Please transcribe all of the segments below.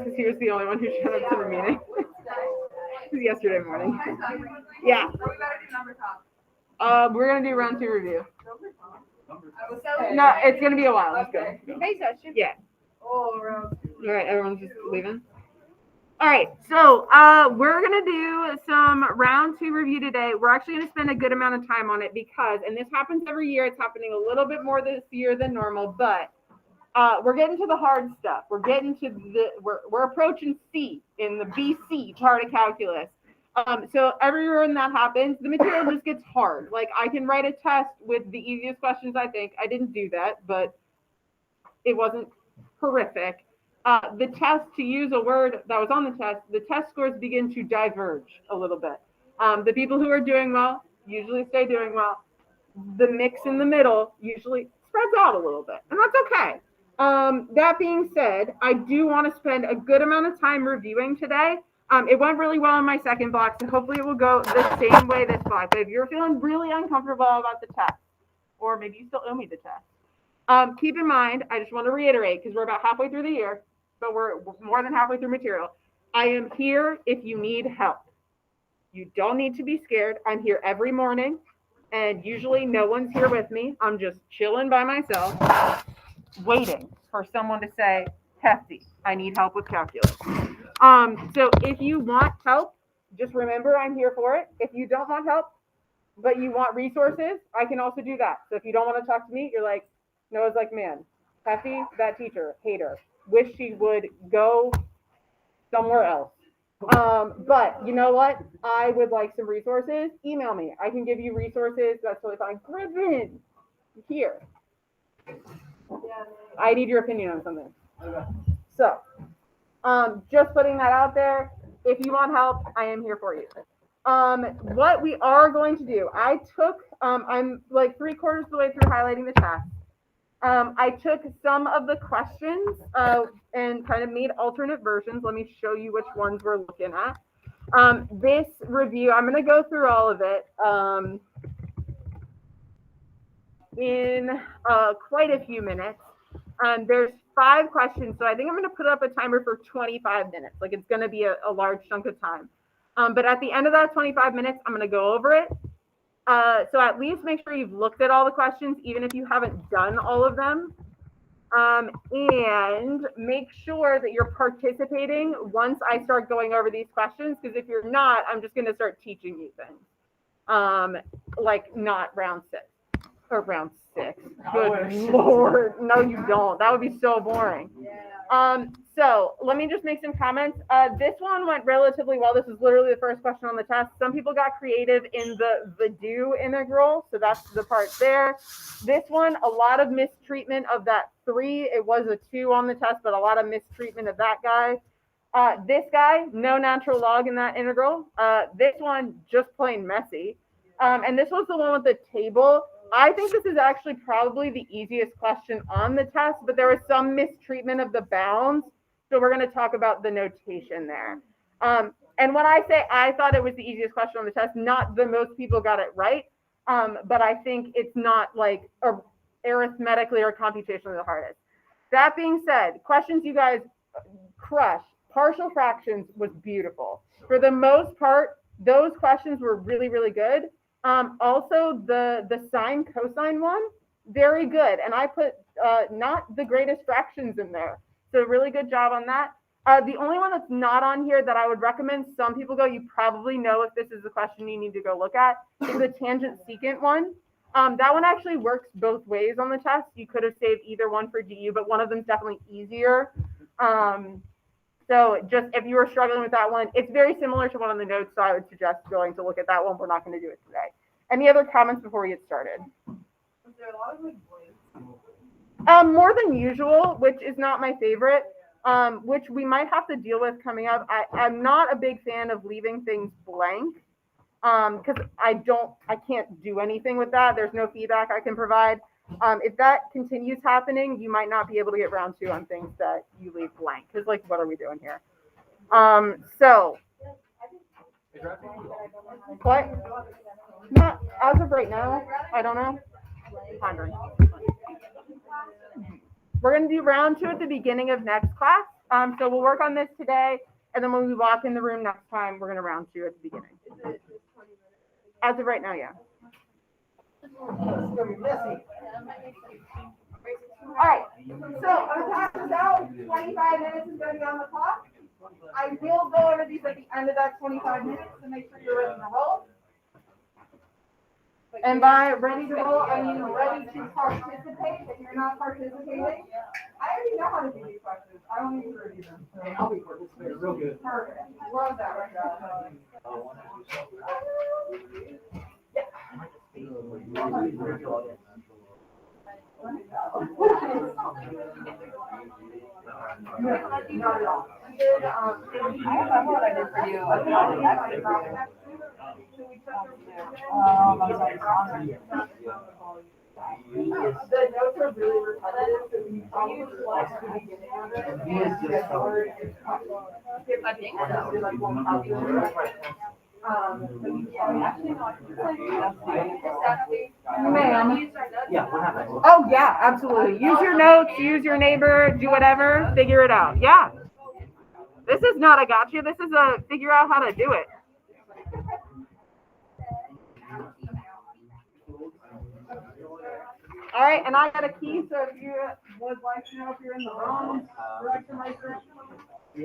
just because he was the only one who showed up to the meeting. It was yesterday morning. Yeah. We're gonna do round 2 review. No, it's gonna be a while. Let's go. Yeah. All right, everyone's just leaving. All right, so we're gonna do some round 2 review today. We're actually gonna spend a good amount of time on it because, and this happens every year. It's happening a little bit more this year than normal, but we're getting to the hard stuff. We're getting to we're approaching C in the BC chart of calculus. So every year when that happens, the material just gets hard. Like I can write a test with the easiest questions. I think I didn't do that, but it wasn't horrific. The test, to use a word that was on the test scores begin to diverge a little bit. The people who are doing well usually stay doing well. The mix in the middle usually spreads out a little bit, and that's okay. That being said, I do want to spend a good amount of time reviewing today. It went really well in my second block, so hopefully it will go the same way this block. But if you're feeling really uncomfortable about the test, or maybe you still owe me the test, keep in mind, I just want to reiterate, because we're about halfway through the year, but we're more than halfway through material. I am here if you need help. You don't need to be scared. I'm here every morning, and usually no one's here with me. I'm just chilling by myself, waiting for someone to say, Hefty, I need help with calculus. So if you want help, just remember I'm here for it. If you don't want help, but you want resources, I can also do that. So if you don't want to talk to me, you're like, Noah's like, man, Hefty, that teacher, hate her. Wish she would go somewhere else. But you know what? I would like some resources. Email me. I can give you resources. That's totally fine. Griffin, here. I need your opinion on something. So, just putting that out there. If you want help, I am here for you. What we are going to do, I took, I'm like 3/4 of the way through highlighting the test. I took some of the questions and kind of made alternate versions. Let me show you which ones we're looking at. This review, I'm going to go through all of it in quite a few minutes. There's 5 questions, so I think I'm going to put up a timer for 25 minutes. Like it's going to be a large chunk of time. But at the end of that 25 minutes, I'm going to go over it. So at least make sure you've looked at all the questions, even if you haven't done all of them. And make sure that you're participating once I start going over these questions, because if you're not, I'm just going to start teaching you things. Like not round 6 or round 6. Good Lord. No, you don't. That would be so boring. So let me just make some comments. This one went relatively well. This is literally the first question on the test. Some people got creative in the do integral, so that's the part there. This one, a lot of mistreatment of that 3. It was a 2 on the test, but a lot of mistreatment of that guy. This guy, no natural log in that integral. This one, just plain messy. And this was the one with the table. I think this is actually probably the easiest question on the test, but there was some mistreatment of the bounds. So we're going to talk about the notation there. And when I say I thought it was the easiest question on the test, not the most people got it right, but I think it's not like arithmetically or computationally the hardest. That being said, questions you guys crushed. Partial fractions was beautiful. For the most part, those questions were really, really good. Also, the sine cosine one, very good. And I put not the greatest fractions in there. So really good job on that. The only one that's not on here that I would recommend, some people go, you probably know if this is the question you need to go look at, is the tangent secant one. That one actually works both ways on the test. You could have saved either one for GU, but one of them is definitely easier. So just if you were struggling with that one, it's very similar to one on the notes, so I would suggest going to look at that one. We're not going to do it today. Any other comments before we get started? Was there a lot of like blanks? More than usual, which is not my favorite, which we might have to deal with coming up. I'm not a big fan of leaving things blank because I can't do anything with that. There's no feedback I can provide. If that continues happening, you might not be able to get round 2 on things that you leave blank. Because, like, what are we doing here? So, what? Not as of right now. I don't know. Pondering. We're going to do round 2 at the beginning of next class. So we'll work on this today, and then when we walk in the room next time, we're gonna round 2 at the beginning. Is it just 20 minutes? As of right now, yeah. All right, so I'm gonna pass this out. 25 minutes is gonna be on the clock. I will go over these at the end of that 25 minutes to make sure you're ready to roll. And by ready to roll, I mean ready to participate. If you're not participating, I already know how to do these questions. I don't need to review them. So I'll be participating. Real good. Perfect. Love that right now. Not at all. I know what I did for you. The notes are really repetitive, so you probably watch the beginning of it. I think Ma'am. Yeah, what happened? Oh, yeah, absolutely. Use your notes, use your neighbor, do whatever, figure it out. Yeah. This is not a gotcha. This is a figure out how to do it. All right, and I got a key, so if you would like to know if you're in the wrong direction, right direction. So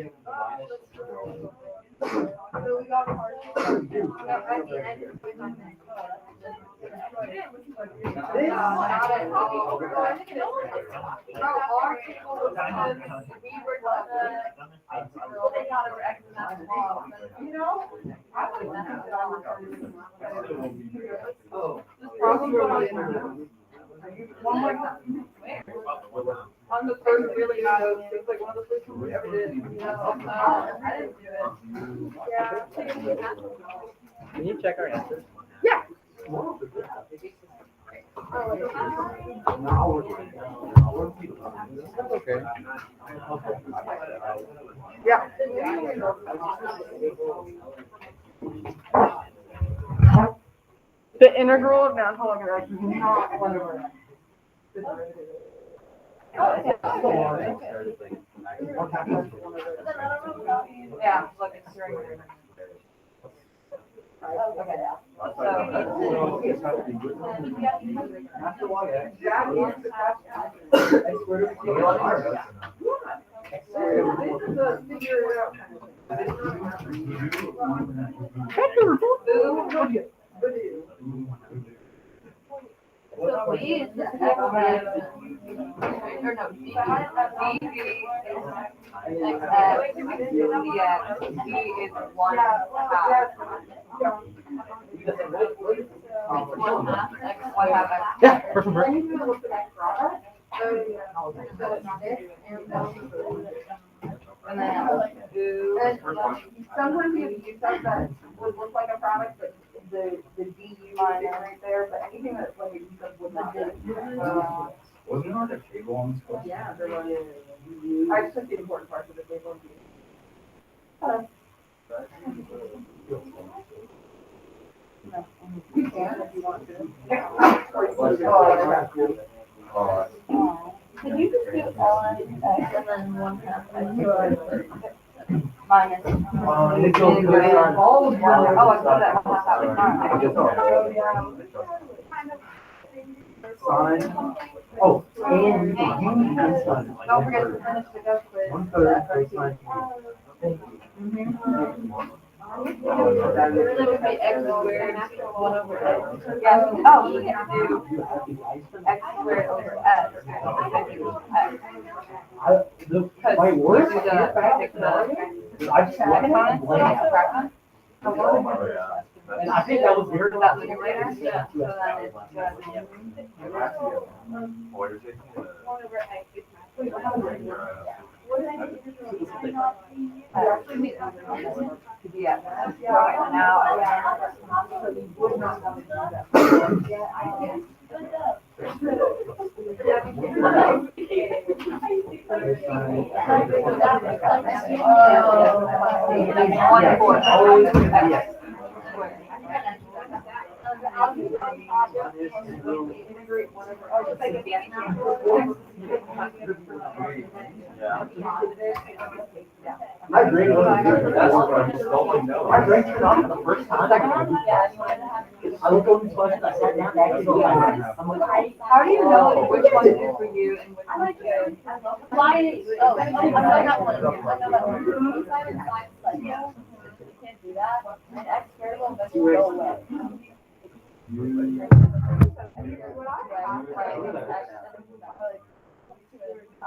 we got at the end of 25 minutes. You know, I would one more time. On the first really note, it's like one of the first ones we ever did. You know, I didn't do it. Yeah. Can you check our answers? Yeah. Okay. Yeah. The integral of non-polar directions is not one of our. Yeah, look, it's during. So B is the X or no, B is is 1 half. X, Y half X. Yeah, person break. And then Sometimes you stuff that would look like a product, but the DU line is right there, but anything that's like you said would not. Wasn't there like a table on this one? Yeah, they're like, I just took the important parts of the table. You can if you want to. Can you just do on X and then 1 half X? Minus. It's all good. Oh, I put that 1 half Sign. Oh, and you sign. Don't forget to finish the ghost quiz. 1/3 cosine. Thank you. Really would be X squared 1 over X. Yeah, oh, we can do X squared over X. My worst. I just and I think that was very. That numerator, yeah, so then it's yeah, right now, integrate whatever. Oh, just like a I drank one of the that's what I just don't know. I drank it on the first time. I looked over the question, I sat down, I'm like, How do you know which one is for you and which one is good? Why? Oh, I know that one. I know that one. You can't do that. And external, that's go away.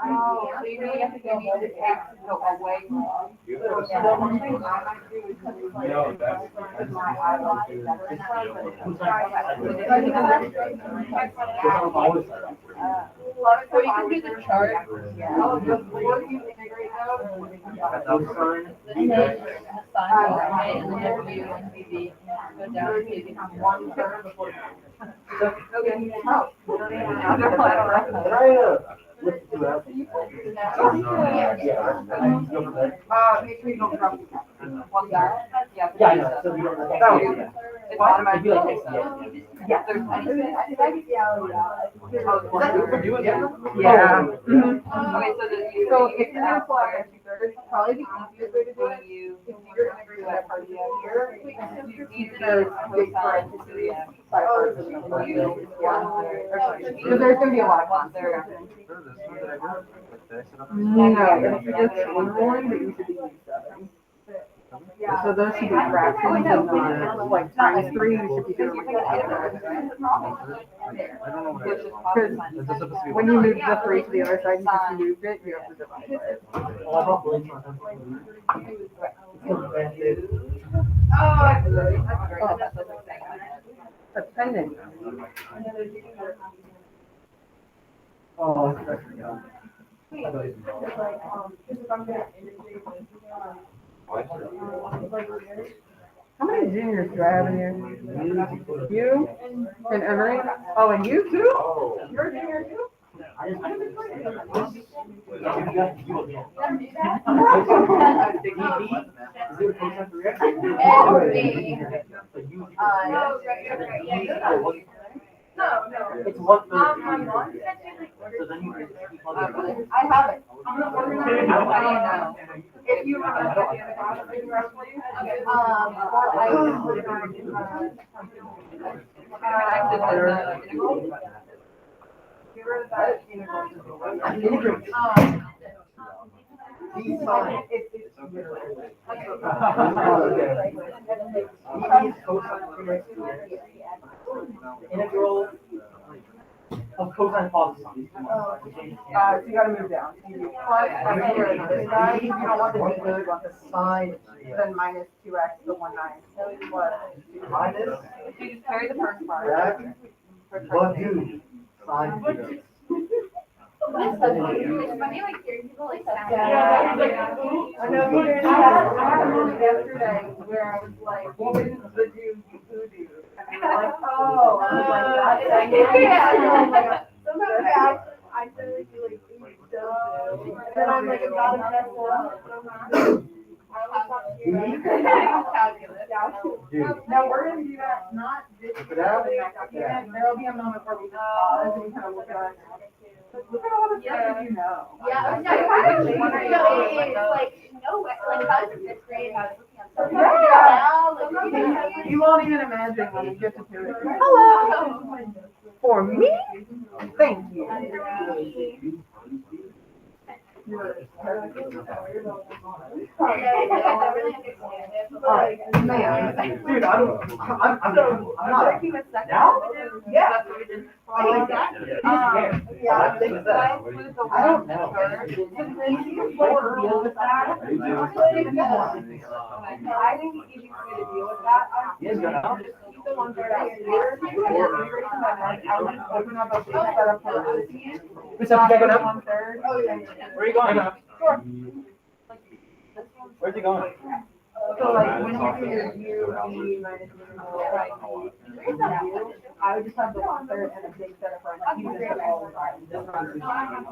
Oh, so you really have to go need to go away from. No, that's. So you can do the chart. Oh, before you integrate those. And then assign, right, and then if you and BB go down to maybe One third before. Okay. Listen to that. Make sure you don't drop the cap. One third. Yeah, I know, so we don't. That would be good. It's automatically. It'd be like this, Yeah. There's We're doing it. Yeah. Okay, so if you're gonna fly at 2/3, probably the easiest way to do it, if you're integrating that part here, you need to take parentheses, because there's gonna be a lot of ones there. No, if you just one, but you should be using seven. So those should be fractions and not like times 3, you should be doing like that. Because when you move the 3 to the other side, you just moved it, you have to divide it. That's pending. Oh, How many juniors do I have in here? You and Emery? Oh, and you too? You're a junior too? No. It's one third. My mom said So then you. I have it. I don't know. If you remember the other class, or I would put it on, get rid of that integral. He's fine. Integral of cosine positive. So you gotta move down. You do plus x squared on this side, you don't want the big you want the sine, then minus 2x to 1/9. Plus Minus. You just carry the first part. That. One, two. Sine theta. It's funny, like, hearing people like that. I know, I had one yesterday where I was like, what is the do, who do? And they're like, oh, I was like, that's. Sometimes I feel like you like, do. And then I'm like, about to mess up. I always thought you Dude. Now, we're gonna do that, not this. Look it up. Yeah, there'll be a moment where we just pause and we kind of look at our. Look at all the stuff you know. Yeah, no, it's like, no way, like, if I was in 5th grade, I was looking at something. Yeah. Now, like, You won't even imagine when you get to do it. Hello. For me? Thank you. Man. Dude, I'm not. Now? Yeah. I like that. Yeah. I think that. I don't know. Deal with that. I think the easiest way to deal with that, Yes, go now. keep the ones that are here. I would open up a big setup for What's up, you guys going up? 1/3. Oh, yeah. Where are you going? Sure. Where's he going? So like when you do your U, V minus right, I would just have the 1/3 and a big set of front. You just have all of that.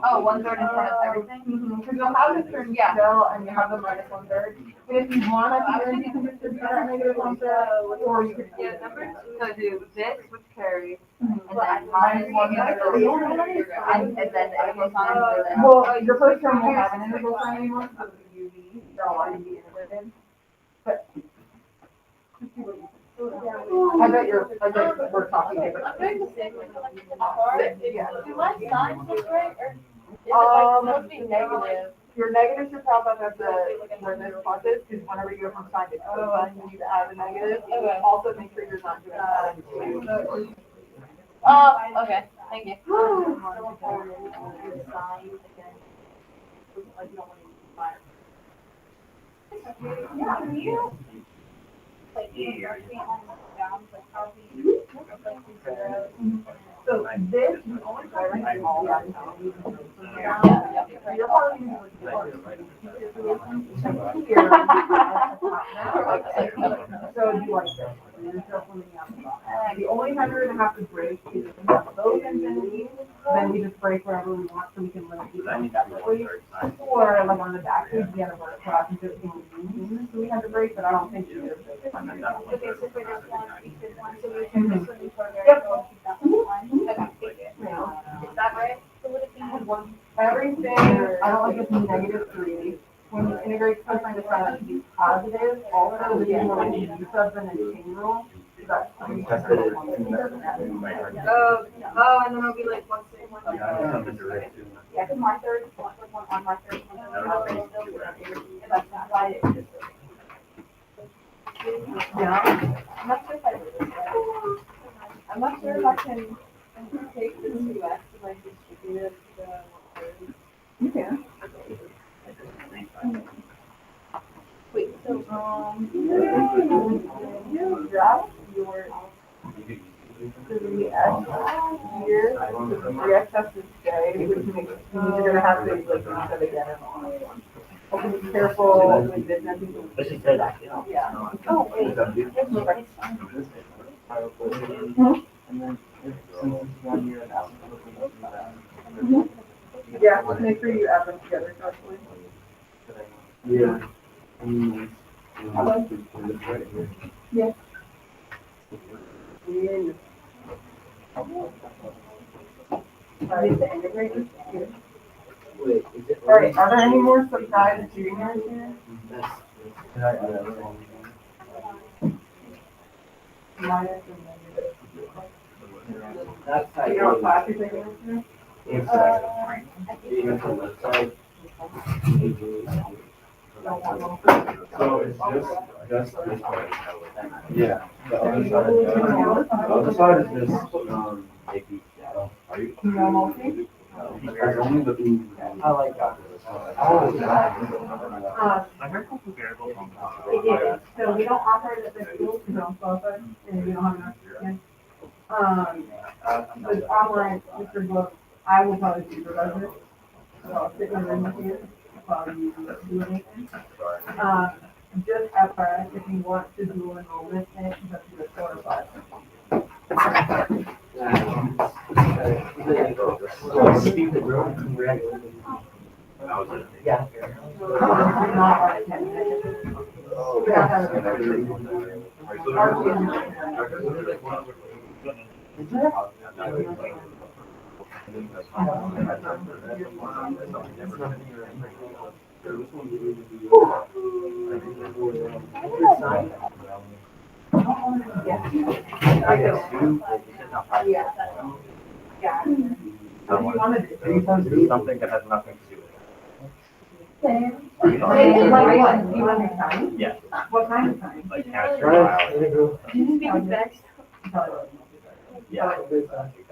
Oh, 1/3 in front of everything? Because you'll have the turn still and you have the minus 1/3. And if you want to, you can just do that negative 1/3, or you could Yeah, number two. So do this, which carries, Mhm. and then minus 1/3. And then the equal sign. and then- Well, your first term won't have an integral sign anymore, so the UV, they'll already be integrated. But. I bet we're talking I'm different. doing the same thing. Yeah. Do my signs look right, or is it like supposed to be negative? Your negatives should pop up at the, where this plus is, because whenever you go from sign to cosine, you need to add a negative. Okay. Also make sure you're not doing that. Oh, okay, thank you. So this, you only try to make all that. You're probably gonna so do like this. The only time you're gonna have to break is if we have those infinities, then we just break wherever we want so we can limit each one separately. Or like on the back page, we have a verse where I can just so we have to break, but I don't think you do. Is that right? So would it be one? Everything, I don't like it to be -3. When you integrate cosine to sine, it should be positive. Also, the one you use of an integral. So that's three. Oh, and then it'll be like 1/3. Yeah, because my third is one on my third. That's not why it is. Yeah. I'm not sure if I can take the 2x and like distribute it to 1/3. You can. Wait, so, you drop your 3x here, 3x has to stay, which makes, you're gonna have to like reset again and all. Okay, be careful with this, I think. But she said that, you know. Yeah. Oh, wait. And then, since it's 1 year now. Yeah, let's make sure you add them together correctly. Yeah. Yes. Alright, the integrators here. Wait, is it? Alright, are there any more surprise juniors here? Minus and negative. That's how You know what class you're taking this year? Even from the side. Don't want them. So it's just this way. Yeah. The other side is just, are you? No multi? It's only the. I like that. Oh, It is, so we don't offer it at the school, because don't qualify, and we don't have enough students. But online, Mr. Book, I will probably supervise it. So I'll sit in the room with you, while you do anything. Just FYI, if you want to do enrollment, you have to do a 4 or 5. Yeah. Not on 10 minutes. We have to have it. Yeah. Yeah. What do you want to do? Something that has nothing to do with Same. it. Like what? Do you want to time? Yeah. What kind of time? Like chemistry, biology. Did you speak next? Yeah, exactly.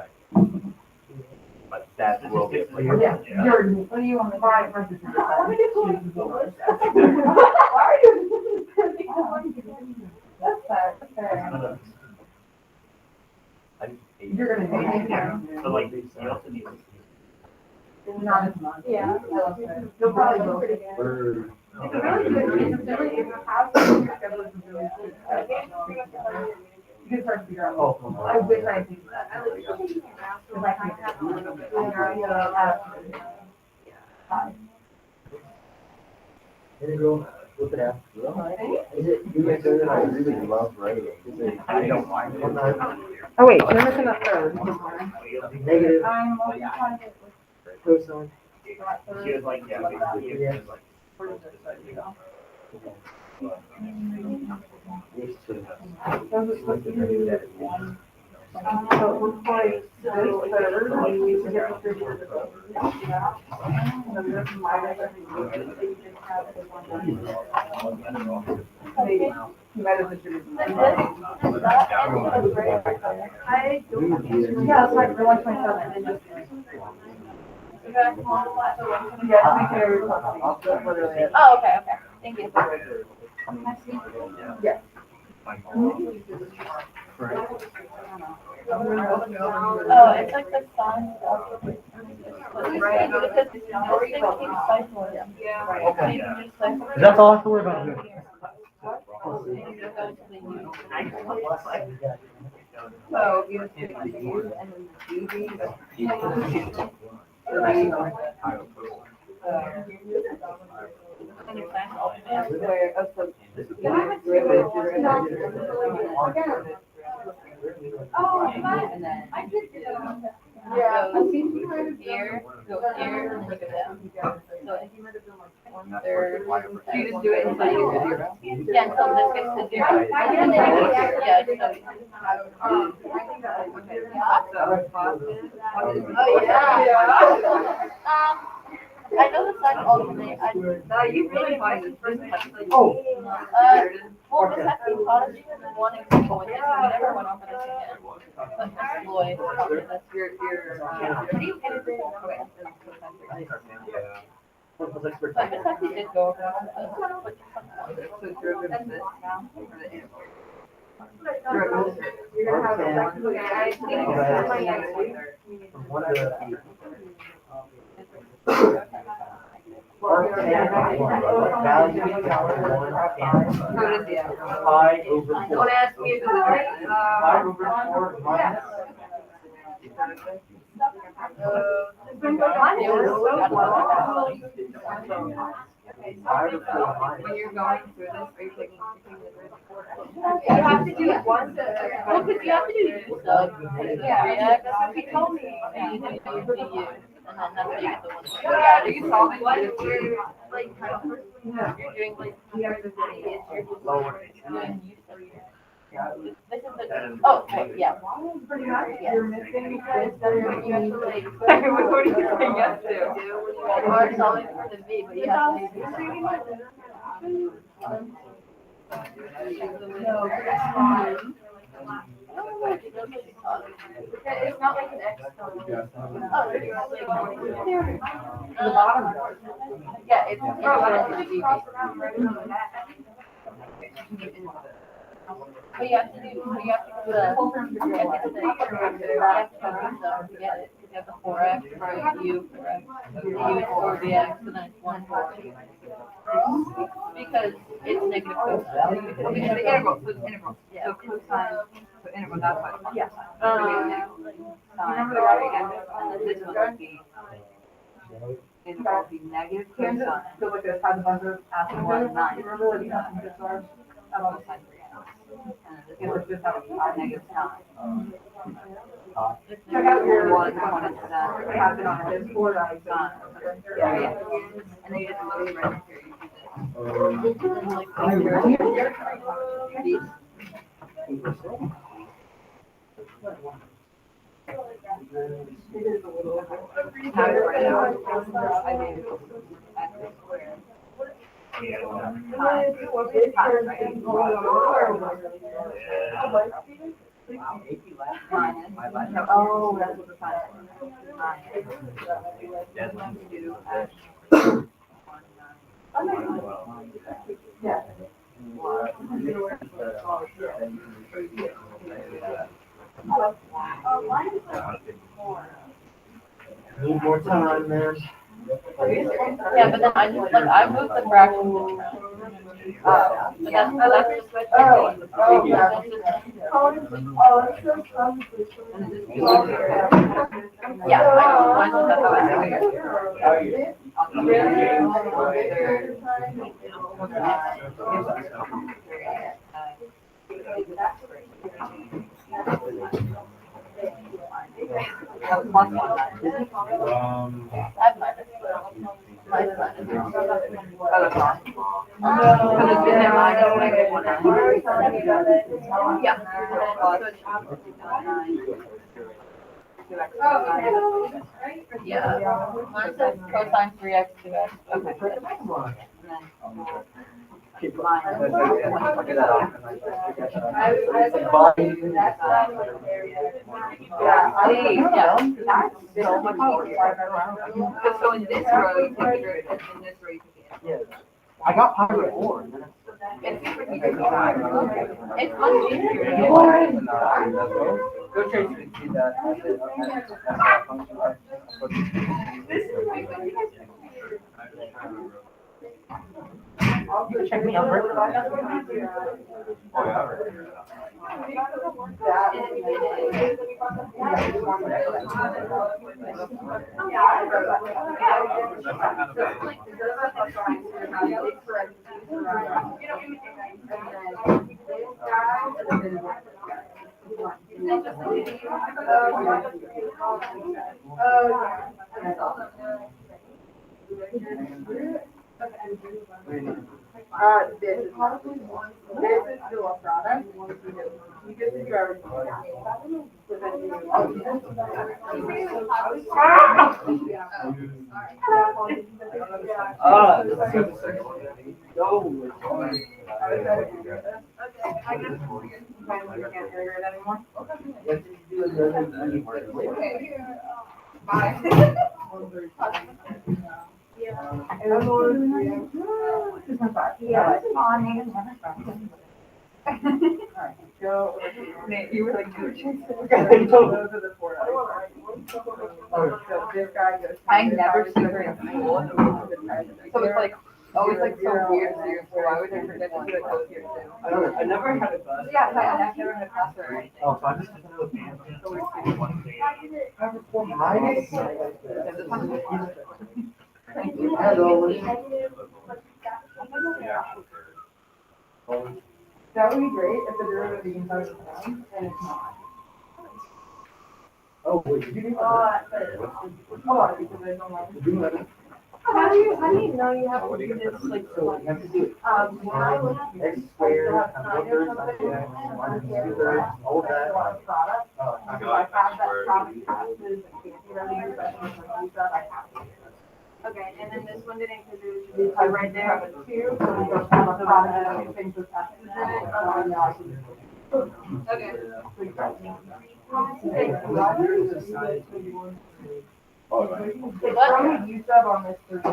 But that will be applicable. Yeah, Yeah. Jordan, what do you want to buy versus? Why are you? That's fair, that's fair. You're gonna take it down. So like, you also need. Not as much. Yeah. You'll probably go. It's a really good, it's a really, if you have some of your Oh. I wish I could do that. Cause I can have a little bit. Hey, girl, look at that. Is it, you guys said that I really love writing. Is it, I don't mind it. Oh, wait, you're missing a third. Negative, I'm also trying to get cosine. She was like, yeah, basically, it was like. Used to. so it looks like this third, like, you can get the 30 years ago. Yeah. So this minus everything, so you just have the one. Maybe, you might have distributed them. Like this, is that, and it's great. I don't, yeah, it's like the 127 and just. Yeah, we can. Literally it. Oh, okay, okay, thank you. Yes. Oh, it's like the sun. Right, because this thing keeps cycling. Yeah. Okay. You can just cycle. That's all I have to worry about here. So you just do the U and then the where, oh, so. Oh, And then. I did do that. Yeah. Go here, go here, and then you go down. So if you might have done like 1/3. So you just do it until you get to 0. Yeah, until this gets to 0. And then you go here, yeah, so. Oh, yeah. I know the sign alternate, No, you really find this first time. Oh. well, this has to be taught us one example with this, we never went over this again. But Miss Lloyd, that's Your. but Miss Heffy did go over this. So derivative of this now, or the interval? You're gonna have From one to value equals 1 and pi over 4. Don't ask me if it's Pi over 4 minus. When you're going through this, are you taking the You have to do it once. Well, because you have to do sub. Yeah, that's what he told me. And you do you, and then that's how you get the one. Yeah, are you solving what? Like, you're doing like, you're just doing use this is the, oh, okay, yeah. Pretty much, you're missing because You have to like. what are you saying yes to? Or solving for the V, but you have to. It's not like an X. The bottom. Yeah, it's. But you have to do, you have to do the, you have to get it. You have the 4x for U, correct? The U is 4dx, and then it's 1 4. Because it's negative cosine. Because the interval, so it's interval. Yeah. So cosine, so interval, that's what. Yeah. Remember the right again, and then this one would be. Interval would be negative cosine. So like this, how the buzzer asking 1 and 9. Remember what you have in this one? I'm on the side for you. And this was just our negative sign. Check out your one component to that. Have it on this board, I done. Yeah. And then you just load it right here. Have it right now. I mean, at the square. Oh, that's what the sign Need more time, man. Yeah, but then I just, like, I moved the fractions around. But that's just what. Yeah, I know that's how I figured. Yeah, mine says cosine 3x 2x. Okay. So much easier. So in this row, you take the derivative, in this row, you take the integral. I got Python 4 and then It's super easy. It's much easier. Go Tracy and see that. You can check me out. This is dual product. You just do everything. I guess finally we can't hear it anymore. Yeah. Nate, you were like, those are the 4 So this guy goes. I never see her in school. So it's like, always like so weird to your school. I would never forget to do it close here too. I never had a class. Yeah, but I've never had a class or anything. Oh, so I just That would be great if the derivative of the inside is 1 and it's not. Oh, wait, did you do Because there's no line. How do you know you have to do this like So you have to do it. when I was X squared, times 1/3, all that. product, I have that product classes and fancy revenue, but I have to. Okay, and then this one didn't because it was just right there with 2, so we don't have a product and things with X's in it. From you sub on this 3x,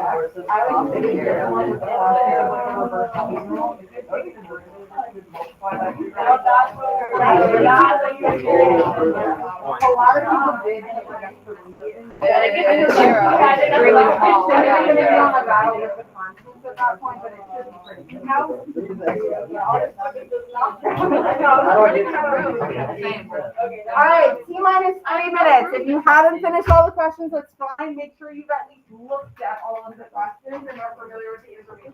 I would consider the one with the reverse integral. If it takes the derivative, you would multiply by 3. A lot of people did. Yeah, it gets to 0. It's really small. At that point, but it should be pretty. All right, T-minus 3 minutes. If you haven't finished all the questions, that's fine. Make sure you've at least looked at all of the questions and are familiar with the information.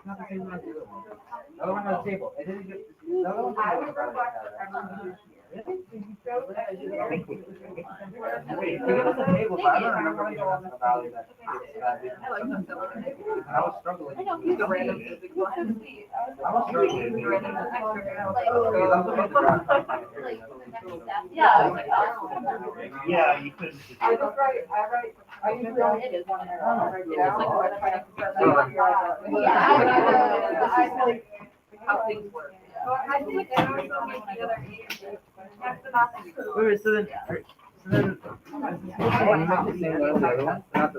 Another one on the table. It didn't get. I would reflect everyone Wait, give us a table, but I don't remember any of the value that. I was struggling. I know, he's a random physics one. I was struggling. Yeah, I was like, oh. Yeah, you could. I usually only It is one of their I own. write it It's down. like we're trying to. Yeah, I know. How things work. I think there are so many other answers. That's the math. Wait, so then.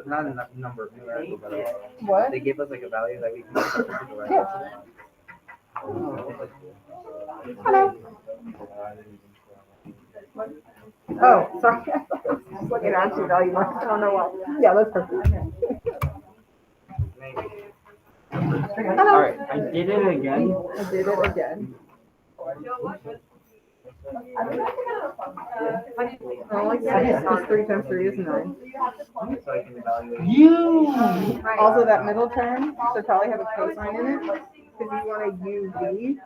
Not enough number of numerical, but What? they gave us like a value that we can. Hello. Oh, sorry. I was looking at your value mark. I don't know why. Yeah, that's perfect. Alright, I did it again. I did it again. I like that. Because 3 times 3 is 9. So I can evaluate. You! Also, that middle term should probably have a cosine in it because you want a UV.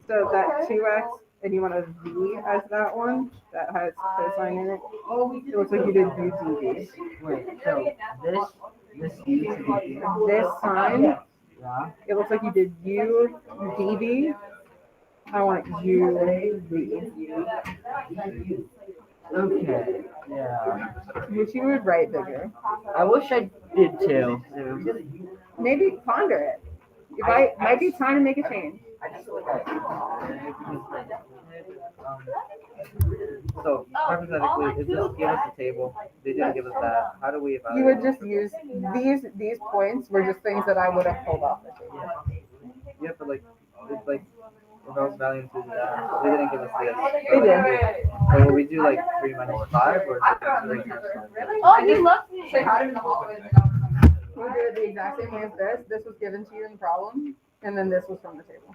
So that 2x, and you want a V as that one that has cosine in it. It looks like you did UDV. Wait, so this U should be here. This sign, Yeah. it looks like you did UDV. I want UV, Okay. Yeah. which you would write bigger. I wish I did too. Maybe ponder it. Might be time to make a change. So hypothetically, if this give us a table, they didn't give us that. How do we evaluate? You would just use these points were just things that I would have pulled off the table. Yeah, but like, it's like if I was valuing to they didn't give us this. They did. So will we do like 3 minus 5 or is it 3 times 5? Oh, you love me. Say hi to him in the hallway. We did it the exact same way as this. This was given to you in problem, and then this was from the table.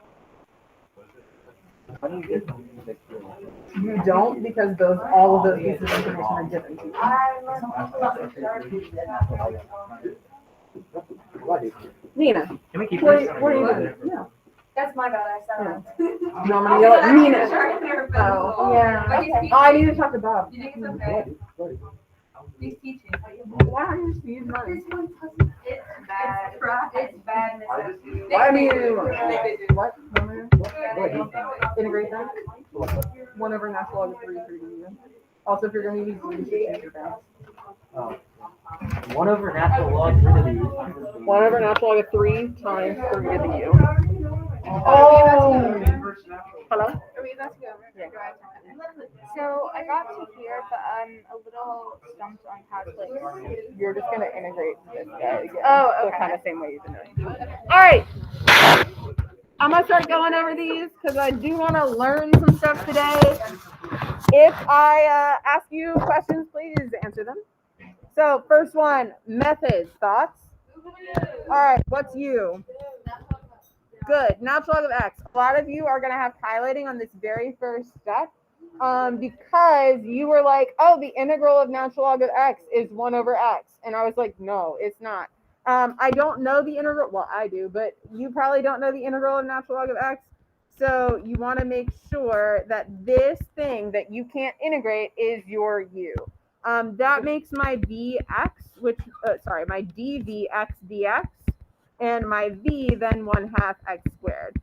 How do you get something like this? You don't because all of those pieces of information are given to you. Nina, Can we keep what this? are you doing? Yeah. That's my bad, I said You want me to yell at Nina? Oh, yeah. But he's teaching. Oh, I need to talk to Bob. You think it's okay? He's teaching. Why don't you just use mine? It's bad. It's bad. Why I mean, They what? Integrate that? 1 over natural log of 3 through du. Also, if you're going to use u, you should change your bounds. 1 over natural log 3 to the U. 1 over natural log of 3 times 3 to the u. Oh! Hello? So I got to here, but I'm a little stumped on how to like. You're just going to integrate this guy again. Oh, So okay. kind of same way you've been doing. All right. I'm going to start going over these because I do want to learn some stuff today. If I ask you questions, please answer them. So first one, methods, thoughts? All right, what's U? Good, natural log of x. A lot of you are going to have highlighting on this very first step because you were like, oh, the integral of natural log of x is 1 over x. And I was like, no, it's not. I don't know the integral. Well, I do, but you probably don't know the integral of natural log of x. So you want to make sure that this thing that you can't integrate is your u. That makes my dx, my dvx dx, and my v then 1/2 x squared.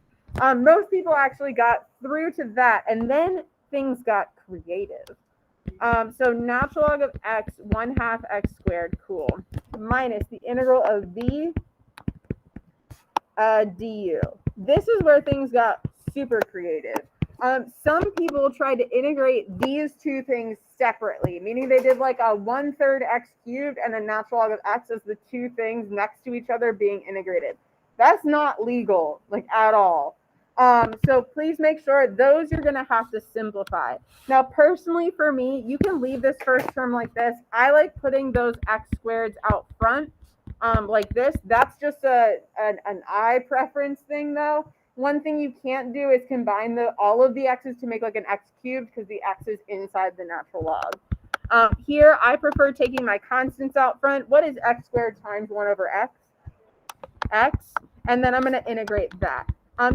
Most people actually got through to that, and then things got creative. So natural log of x 1/2 x squared, cool, minus the integral of v du. This is where things got super creative. Some people tried to integrate these two things separately, meaning they did like a 1/3 x cubed and a natural log of x as the two things next to each other being integrated. That's not legal, like at all. So please make sure those you're gonna have to simplify. Now, personally for me, you can leave this first term like this. I like putting those x squareds out front, like this. That's just an eye preference thing though. One thing you can't do is combine all of the x's to make like an x cubed because the x is inside the natural log. Here, I prefer taking my constants out front. What is x squared times 1 over x? X. And then I'm going to integrate that.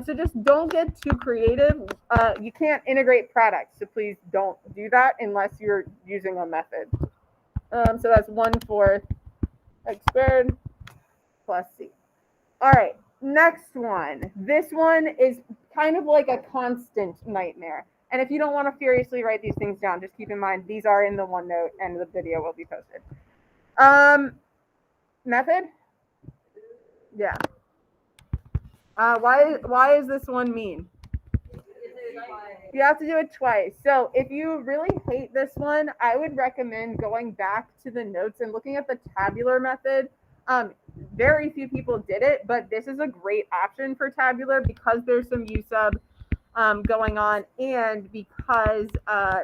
So just don't get too creative. You can't integrate products, so please don't do that unless you're using a method. So that's 1/4 x squared plus c. All right. Next one. This one is kind of like a constant nightmare. And if you don't want to furiously write these things down, just keep in mind these are in the OneNote and the video will be posted. Method? Yeah. Why is this one mean? You have to do it twice. So if you really hate this one, I would recommend going back to the notes and looking at the tabular method. Very few people did it, but this is a great option for tabular because there's some U sub going on and because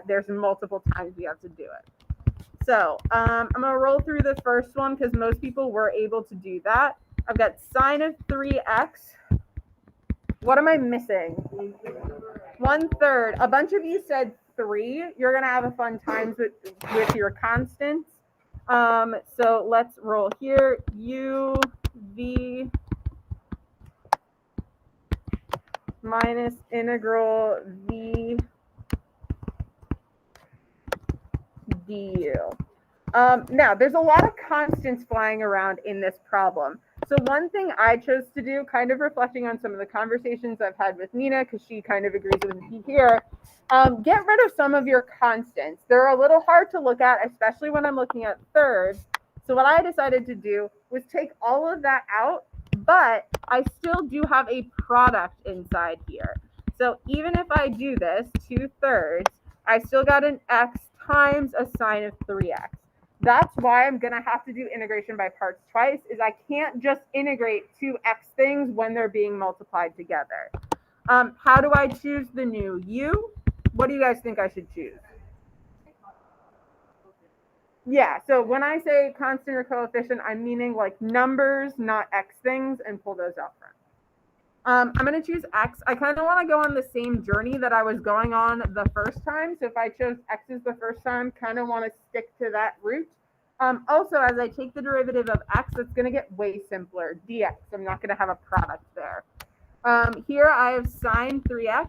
there's multiple times you have to do it. So I'm going to roll through the first one because most people were able to do that. I've got sine of 3x. What am I missing? 1/3. A bunch of you said 3. You're going to have a fun time with your constants. So let's roll here. U, V minus integral V du. Now, there's a lot of constants flying around in this problem. So one thing I chose to do, kind of reflecting on some of the conversations I've had with Nina, because she kind of agrees with me here, get rid of some of your constants. They're a little hard to look at, especially when I'm looking at thirds. So what I decided to do was take all of that out, but I still do have a product inside here. So even if I do this, 2/3, I still got an x times a sine of 3x. That's why I'm going to have to do integration by parts twice, is I can't just integrate 2x things when they're being multiplied together. How do I choose the new u? What do you guys think I should choose? Yeah, so when I say constant or coefficient, I'm meaning like numbers, not x things, and pull those out front. I'm going to choose x. I kind of want to go on the same journey that I was going on the first time. So if I chose x as the first time, kind of want to stick to that route. Also, as I take the derivative of x, it's going to get way simpler, dx. I'm not going to have a product there. Here I have sine 3x.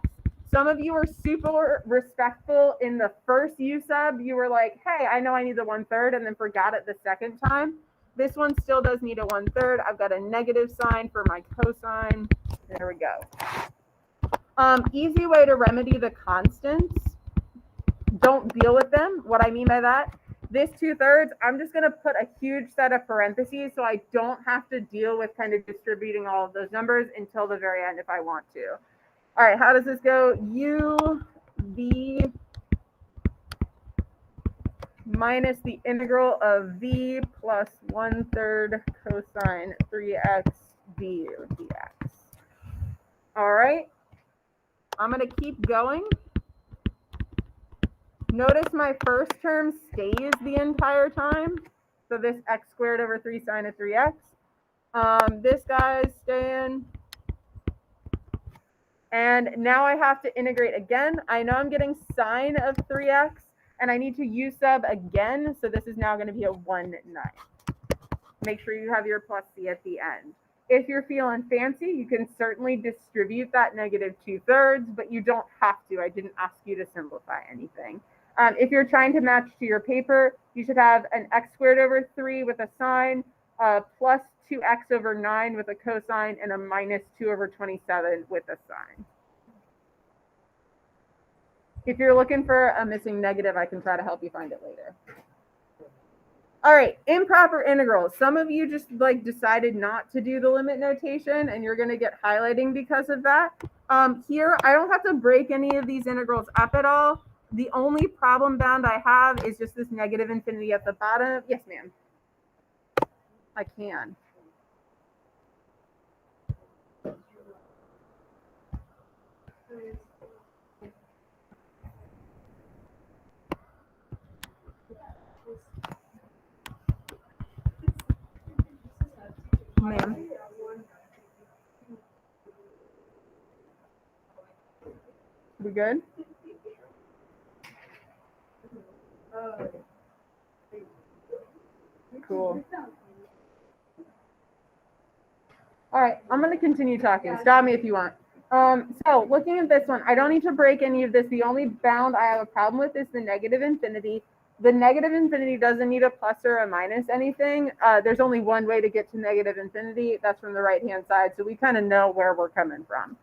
Some of you were super respectful in the first u sub. You were like, hey, I know I need the 1/3, and then forgot it the second time. This one still does need a 1/3. I've got a negative sign for my cosine. There we go. Easy way to remedy the constants. Don't deal with them. What I mean by that, this 2/3, I'm just going to put a huge set of parentheses so I don't have to deal with kind of distributing all of those numbers until the very end if I want to. All right, how does this go? U, V minus the integral of V plus 1/3 cosine 3x du dx. All right, I'm going to keep going. Notice my first term stays the entire time. So this x squared over 3 sine of 3x. This guy's staying. And now I have to integrate again. I know I'm getting sine of 3x, and I need to u sub again. So this is now going to be a 1/9. Make sure you have your plus c at the end. If you're feeling fancy, you can certainly distribute that negative 2/3, but you don't have to. I didn't ask you to simplify anything. If you're trying to match to your paper, you should have an x squared over 3 with a sine, plus 2x over 9 with a cosine, and a minus 2 over 27 with a sine. If you're looking for a missing negative, I can try to help you find it later. All right, improper integrals. Some of you just like decided not to do the limit notation, and you're going to get highlighting because of that. Here, I don't have to break any of these integrals up at all. The only problem bound I have is just this negative infinity at the bottom. Yes, ma'am. I can. Ma'am. We good? Cool. All right, I'm going to continue talking. Stop me if you want. So looking at this one, I don't need to break any of this. The only bound I have a problem with is the negative infinity. The negative infinity doesn't need a plus or a minus anything. There's only one way to get to negative infinity. That's from the right-hand side. So we kind of know where we're coming from.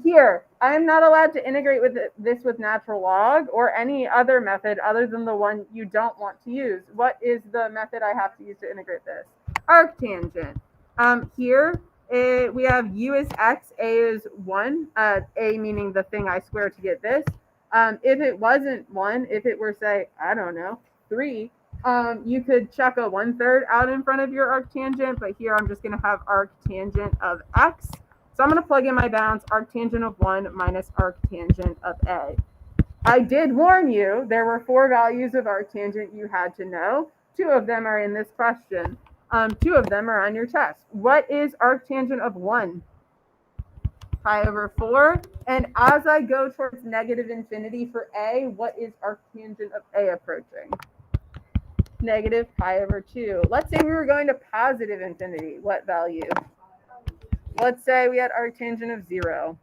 Here, I am not allowed to integrate with this with natural log or any other method other than the one you don't want to use. What is the method I have to use to integrate this? Arctangent. Here, we have u is x, a is 1, a meaning the thing I square to get this. If it wasn't 1, if it were, say, I don't know, 3, you could chuck a 1/3 out in front of your arctangent, but here I'm just going to have arctangent of x. So I'm going to plug in my bounds, arctangent of 1 minus arctangent of a. I did warn you, there were 4 values of arctangent you had to know. 2 of them are in this question. Two of them are on your test. What is arctangent of 1? Pi over 4. And as I go towards negative infinity for A, what is arctangent of A approaching? Negative pi over 2. Let's say we were going to positive infinity. What value? Let's say we had arctangent of 0.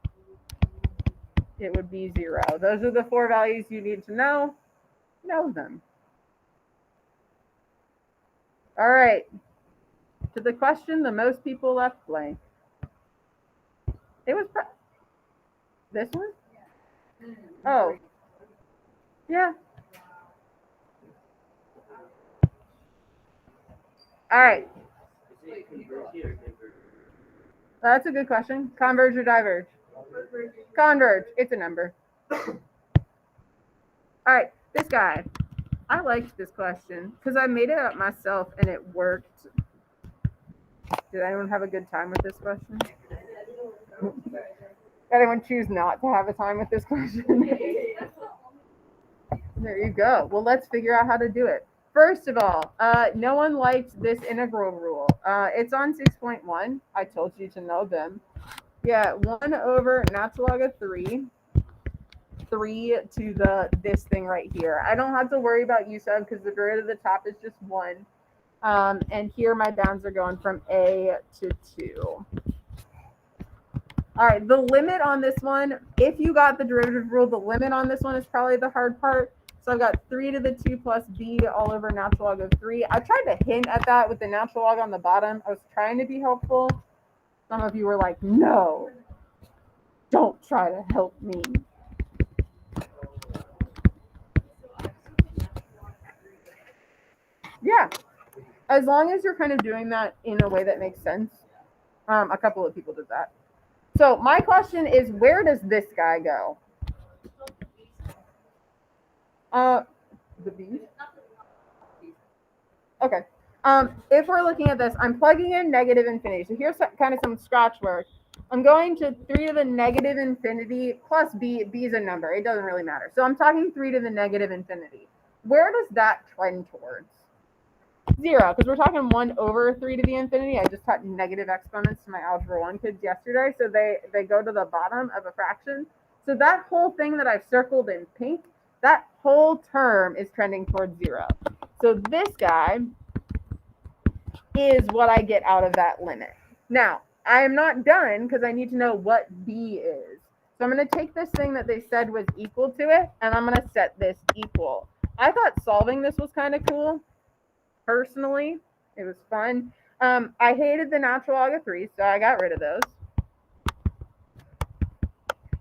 It would be 0. Those are the 4 values you need to know. Know them. All right. To the question, the most people left blank. It was this one? Oh. Yeah. All right. That's a good question. Converge or diverge? Converge. It's a number. All right. This guy. I liked this question because I made it up myself and it worked. Did anyone have a good time with this question? Anyone choose not to have a time with this question? There you go. Well, let's figure out how to do it. First of all, no one liked this integral rule. It's on 6.1. I told you to know them. Yeah, 1 over natural log of 3. 3 to this thing right here. I don't have to worry about u sub because the derivative at the top is just 1. And here my bounds are going from A to 2. All right, the limit on this one, if you got the derivative rule, the limit on this one is probably the hard part. So I've got 3 to the 2 plus b all over natural log of 3. I tried to hint at that with the natural log on the bottom. I was trying to be helpful. Some of you were like, no, don't try to help me. Yeah, as long as you're kind of doing that in a way that makes sense. A couple of people did that. So my question is, where does this guy go? The B? Okay. If we're looking at this, I'm plugging in negative infinity. So here's kind of some scratch work. I'm going to 3 to the negative infinity plus b. B is a number. It doesn't really matter. So I'm talking 3 to the negative infinity. Where does that trend towards? 0, because we're talking 1 over 3 to the infinity. I just taught negative exponents to my Algebra 1 kids yesterday, so they go to the bottom of a fraction. So that whole thing that I've circled in pink, that whole term is trending towards 0. So this guy is what I get out of that limit. Now, I am not done because I need to know what b is. So I'm going to take this thing that they said was equal to it, and I'm going to set this equal. I thought solving this was kind of cool. Personally, it was fun. I hated the natural log of 3, so I got rid of those.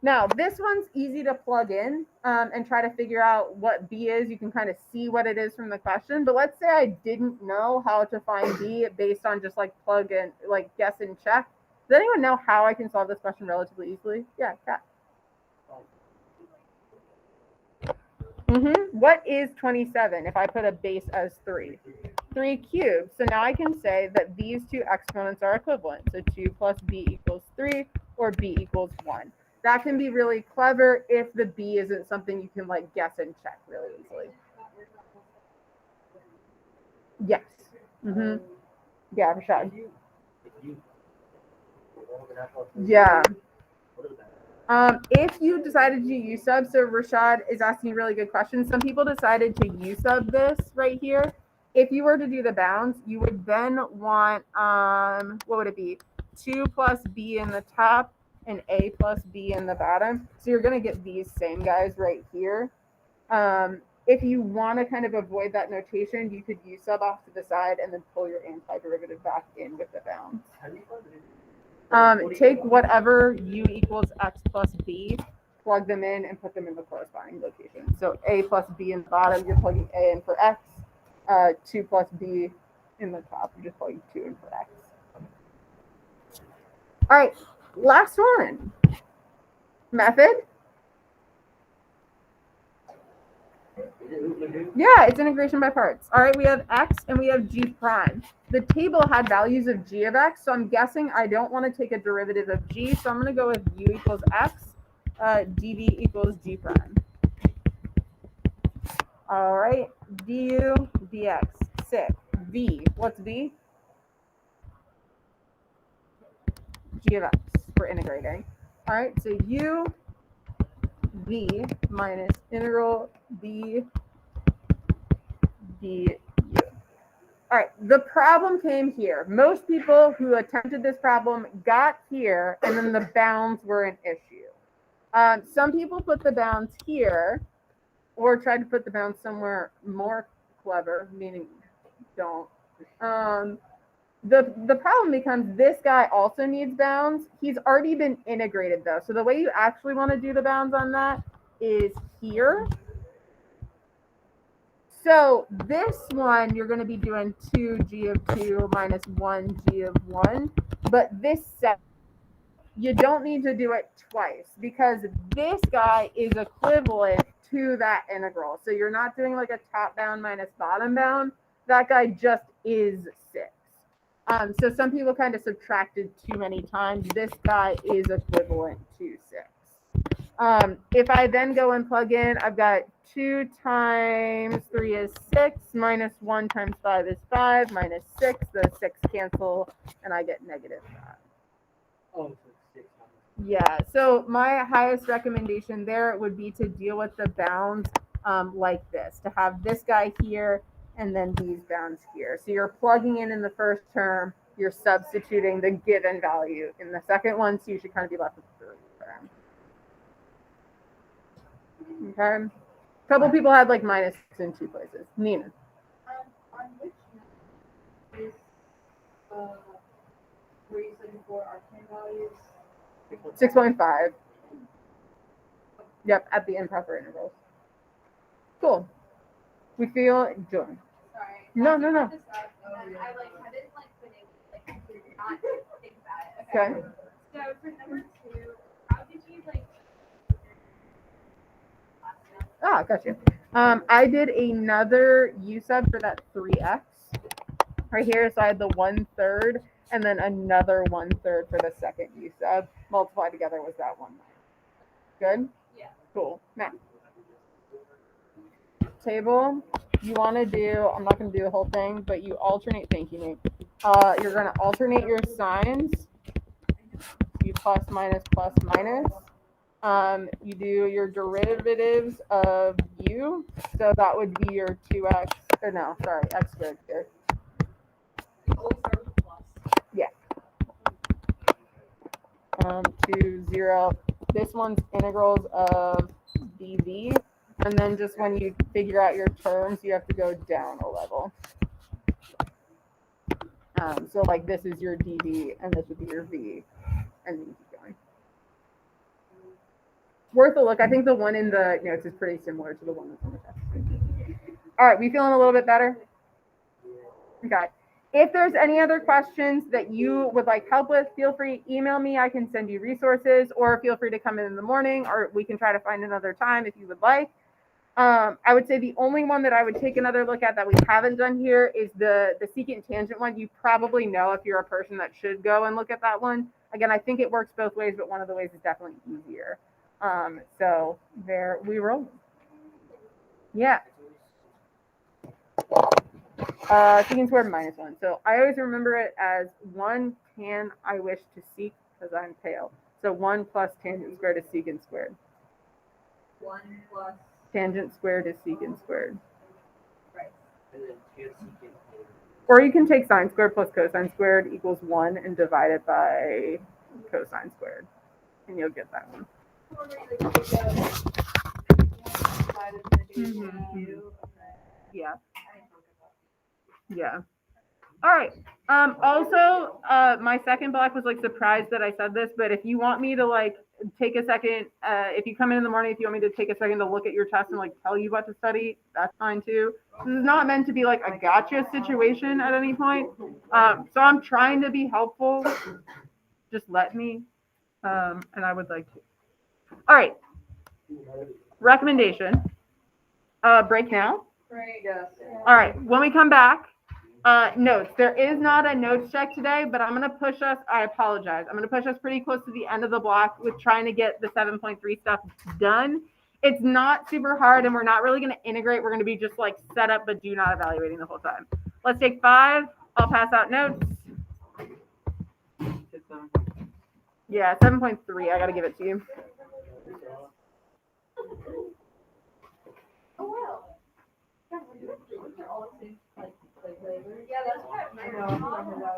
Now, this one's easy to plug in and try to figure out what b is. You can kind of see what it is from the question. But let's say I didn't know how to find b based on just like plug and like guess and check. Does anyone know how I can solve this question relatively easily? Yeah, Kat. What is 27 if I put a base as 3? 3 cubed. So now I can say that these two exponents are equivalent. So 2 plus b equals 3 or b equals 1. That can be really clever if the b isn't something you can like guess and check really easily. Yes. Yeah, Rashad. Yeah. If you decided to u sub, so Rashad is asking a really good question. Some people decided to u sub this right here. If you were to do the bounds, you would then want, what would it be? 2 plus b in the top and a plus b in the bottom. So you're going to get these same guys right here. If you want to kind of avoid that notation, you could u sub off to the side and then pull your antiderivative back in with the bounds. Take whatever u equals x plus b, plug them in, and put them in the corresponding location. So a plus b in the bottom, you're plugging a in for x. 2 plus b in the top, you're just plugging 2 in for x. All right, last one. Method. Yeah, it's integration by parts. All right, we have x and we have g prime. The table had values of g of x, so I'm guessing I don't want to take a derivative of g, so I'm going to go with u equals x, dv equals g prime. All right, du dx, sick. V, what's v? g of x for integrating. All right, so u v minus integral b du. All right, the problem came here. Most people who attempted this problem got here, and then the bounds were an issue. Some people put the bounds here, or tried to put the bounds somewhere more clever, meaning don't. The problem becomes this guy also needs bounds. He's already been integrated though. So the way you actually want to do the bounds on that is here. So this one, you're going to be doing 2g of 2 minus 1g of 1. But this set, you don't need to do it twice because this guy is equivalent to that integral. So you're not doing like a top bound minus bottom bound. That guy just is 6. So some people kind of subtracted too many times. This guy is equivalent to 6. If I then go and plug in, I've got 2 times 3 is 6, minus 1 times 5 is 5, minus 6. The 6 cancel, and I get negative 5. Oh, so 6. Yeah, so my highest recommendation there would be to deal with the bounds like this, to have this guy here and then these bounds here. So you're plugging in the first term, you're substituting the given value in the second one, so you should kind of be left with the third term. Okay. A couple people had like minus in 2 places. Nina. On which is where you said before arcane values? 6.5. Yep, at the improper intervals. Cool. We feel joy. Sorry. No. I like hadn't been able to not think about it. Okay. So for number 2, how did you Ah, gotcha. I did another u sub for that 3x right here. So I had the 1/3 and then another 1/3 for the second u sub. Multiplied together was that 1. Good? Yeah. Cool. Now, table, you want to do, I'm not going to do the whole thing, but you alternate, thank you, Nate. You're going to alternate your signs. You plus, minus, plus, minus. You do your derivatives of u. So that would be your 2x, or no, sorry, x squared here. Yeah. 2, 0. This one's integrals of dv. And then just when you figure out your terms, you have to go down a level. So like this is your dv, and this would be your v, and then keep going. Worth a look. I think the one in the notes is pretty similar to the one that's in the text. All right, we feeling a little bit better? Okay. If there's any other questions that you would like help with, feel free to email me. I can send you resources, or feel free to come in the morning, or we can try to find another time if you would like. I would say the only one that I would take another look at that we haven't done here is the secant tangent one. You probably know if you're a person that should go and look at that one. Again, I think it works both ways, but one of the ways is definitely easier. So there we roll. Yeah. Secant squared minus 1. So I always remember it as 1 tan I wish to seek because I'm pale. So 1 plus tangent squared is secant squared. 1 plus. Tangent squared is secant squared. Right. Or you can take sine squared plus cosine squared equals 1 and divide it by cosine squared. And you'll get that one. Mm-hmm. Yeah. Yeah. All right. Also, my second block was like surprised that I said this, but if you want me to like take a second, if you come in the morning, if you want me to take a second to look at your test and like tell you what to study, that's fine too. This is not meant to be like a gotcha situation at any point. So I'm trying to be helpful. Just let me, and I would like to. All right. Recommendation. Break now. Right. Yes. All right. When we come back, notes. There is not a notes check today, but I'm going to push us. I apologize. I'm going to push us pretty close to the end of the block with trying to get the 7.3 stuff done. It's not super hard, and we're not really going to integrate. We're going to be just like set up, but do not evaluating the whole time. Let's take 5. I'll pass out notes. Yeah, 7.3. I gotta give it to you. Oh, wow. Yeah, that's what I know.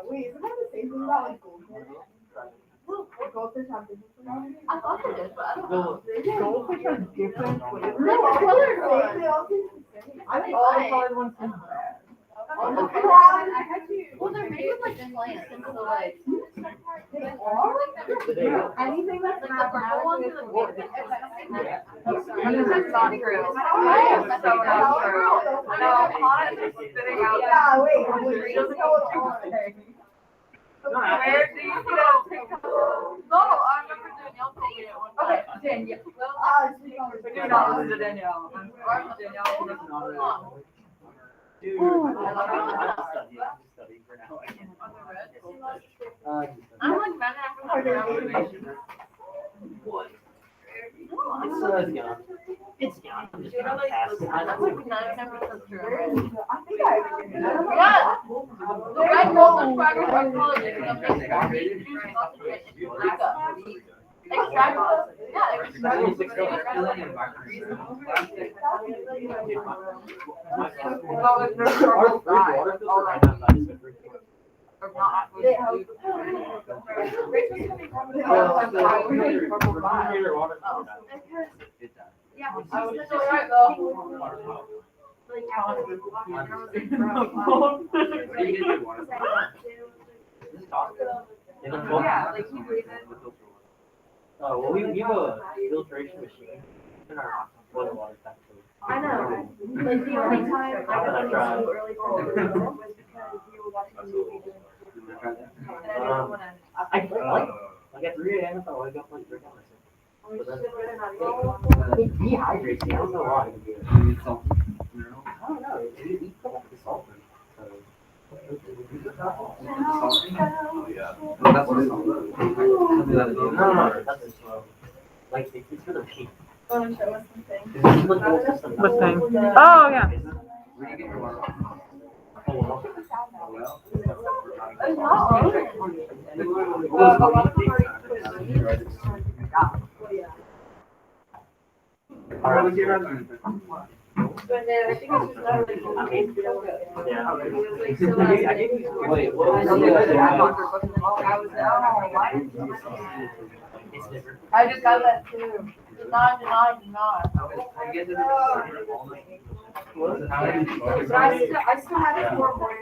Wait, isn't that the same thing about like goldfish? Goldfish have different flavors? I thought it did, but I don't know. Goldfish are different flavors. No, all colors same. They all taste the same. I think all the colored ones taste bad. Well, they're made with like plants and so like. Anything that's Like the not purple ones are the ones. I'm just not true. Yeah, wait. Just go with all of it. Where do you go? No, I remember Danielle told me it one time. Okay, Danielle. Dude, Ooh. I'm studying for now. I'm like mad after my What? It's gone. It's gone. I'm just gonna pass it. I'm like 99% sure. I think I. Yeah. The red gold subscribers are calling it because they coffee, juice, concentrate, and Eureka. Extract. Yeah, Yeah, I was still right though. Yeah, like oh, well, we have a filtration machine in our boiling water tank. I know. Like the only time I got to school early for was because we were watching a movie during school. And I didn't want to. Like at 3 a.m. if I wake up like 3 hours. I It dehydrates me. I don't know why. I don't know. It eats up the salt. No, that's just like it's for the peak. Want to show us something? What thing? Oh, yeah. But then I think it's just not really cool. Yeah. Wait, what was I just got that too. Deny. But I still have it for more.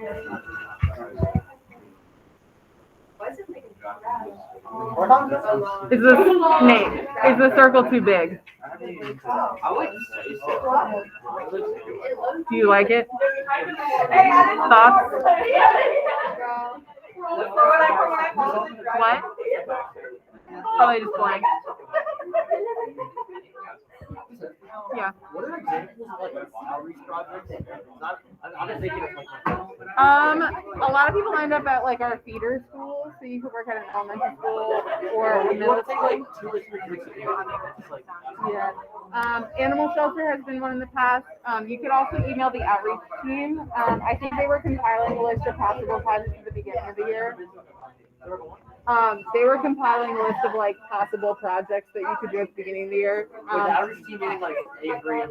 Why is it making trash? Is the Nate? Is the circle too big? I wouldn't say so. Do you like it? Hey, I didn't. Thoughts? What? What? Probably just blank. Yeah. What are examples of like outreach projects? I'm just thinking of like. A lot of people end up at like our feeder schools, so you could work at an elementary school or a middle Take school. like 2 or 3 weeks a year. Just like. Yeah. Animal shelter has been one in the past. You could also email the outreach team. I think they were compiling a list of possible projects at the beginning of the year. They were compiling a list of like possible projects that you could do at the beginning of the year. With the outreach team meaning like Avery and.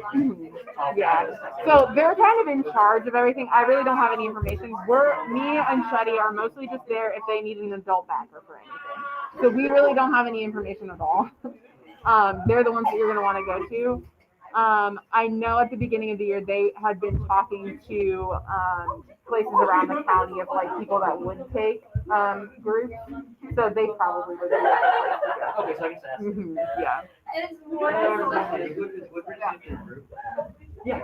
Yeah. So they're kind of in charge of everything. I really don't have any information. Me and Shuddy are mostly just there if they need an adult backer for anything. So we really don't have any information at all. They're the ones that you're going to want to go to. I know at the beginning of the year they had been talking to places around the county of like people that would take groups. So they probably would be a good place to go. Okay, so I can ask. Mhm, yeah. It's more Yeah,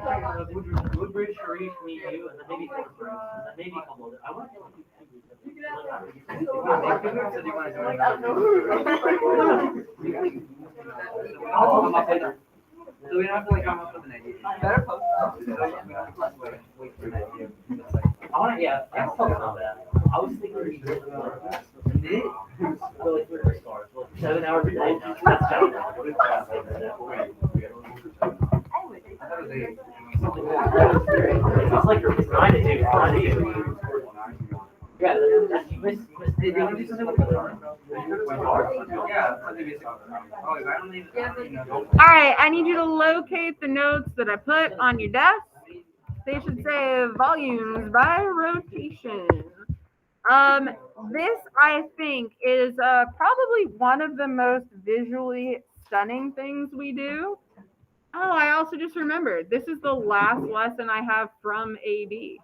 Woodbridge, Sharif, me, you, and then maybe and then maybe a couple of I want to do So we don't have to like come up with an idea. Better post. I want to, yeah, I was talking about that. I was thinking we did so like 3 stars, well, 7 hours a day now. That's challenging. It's like it's 9 to 2. It's 9 to 2. Yeah, you missed. Did you want to do something with the All right, I need you to locate the notes that I put on your desk. They should say volumes by rotation. This I think is probably one of the most visually stunning things we do. Oh, I also just remembered, this is the last lesson I have from AB.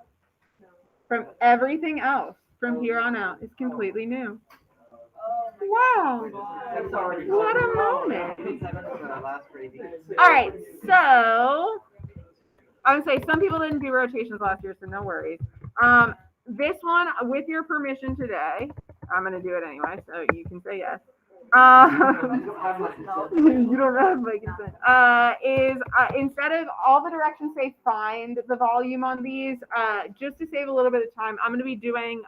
From everything else from here on out is completely new. Wow, what a moment. All right, so I would say some people didn't do rotations last year, so no worries. This one, with your permission today, I'm going to do it anyway, so you can say yes. You don't have my consent. Instead of all the directions say find the volume on these, just to save a little bit of time, I'm going to be doing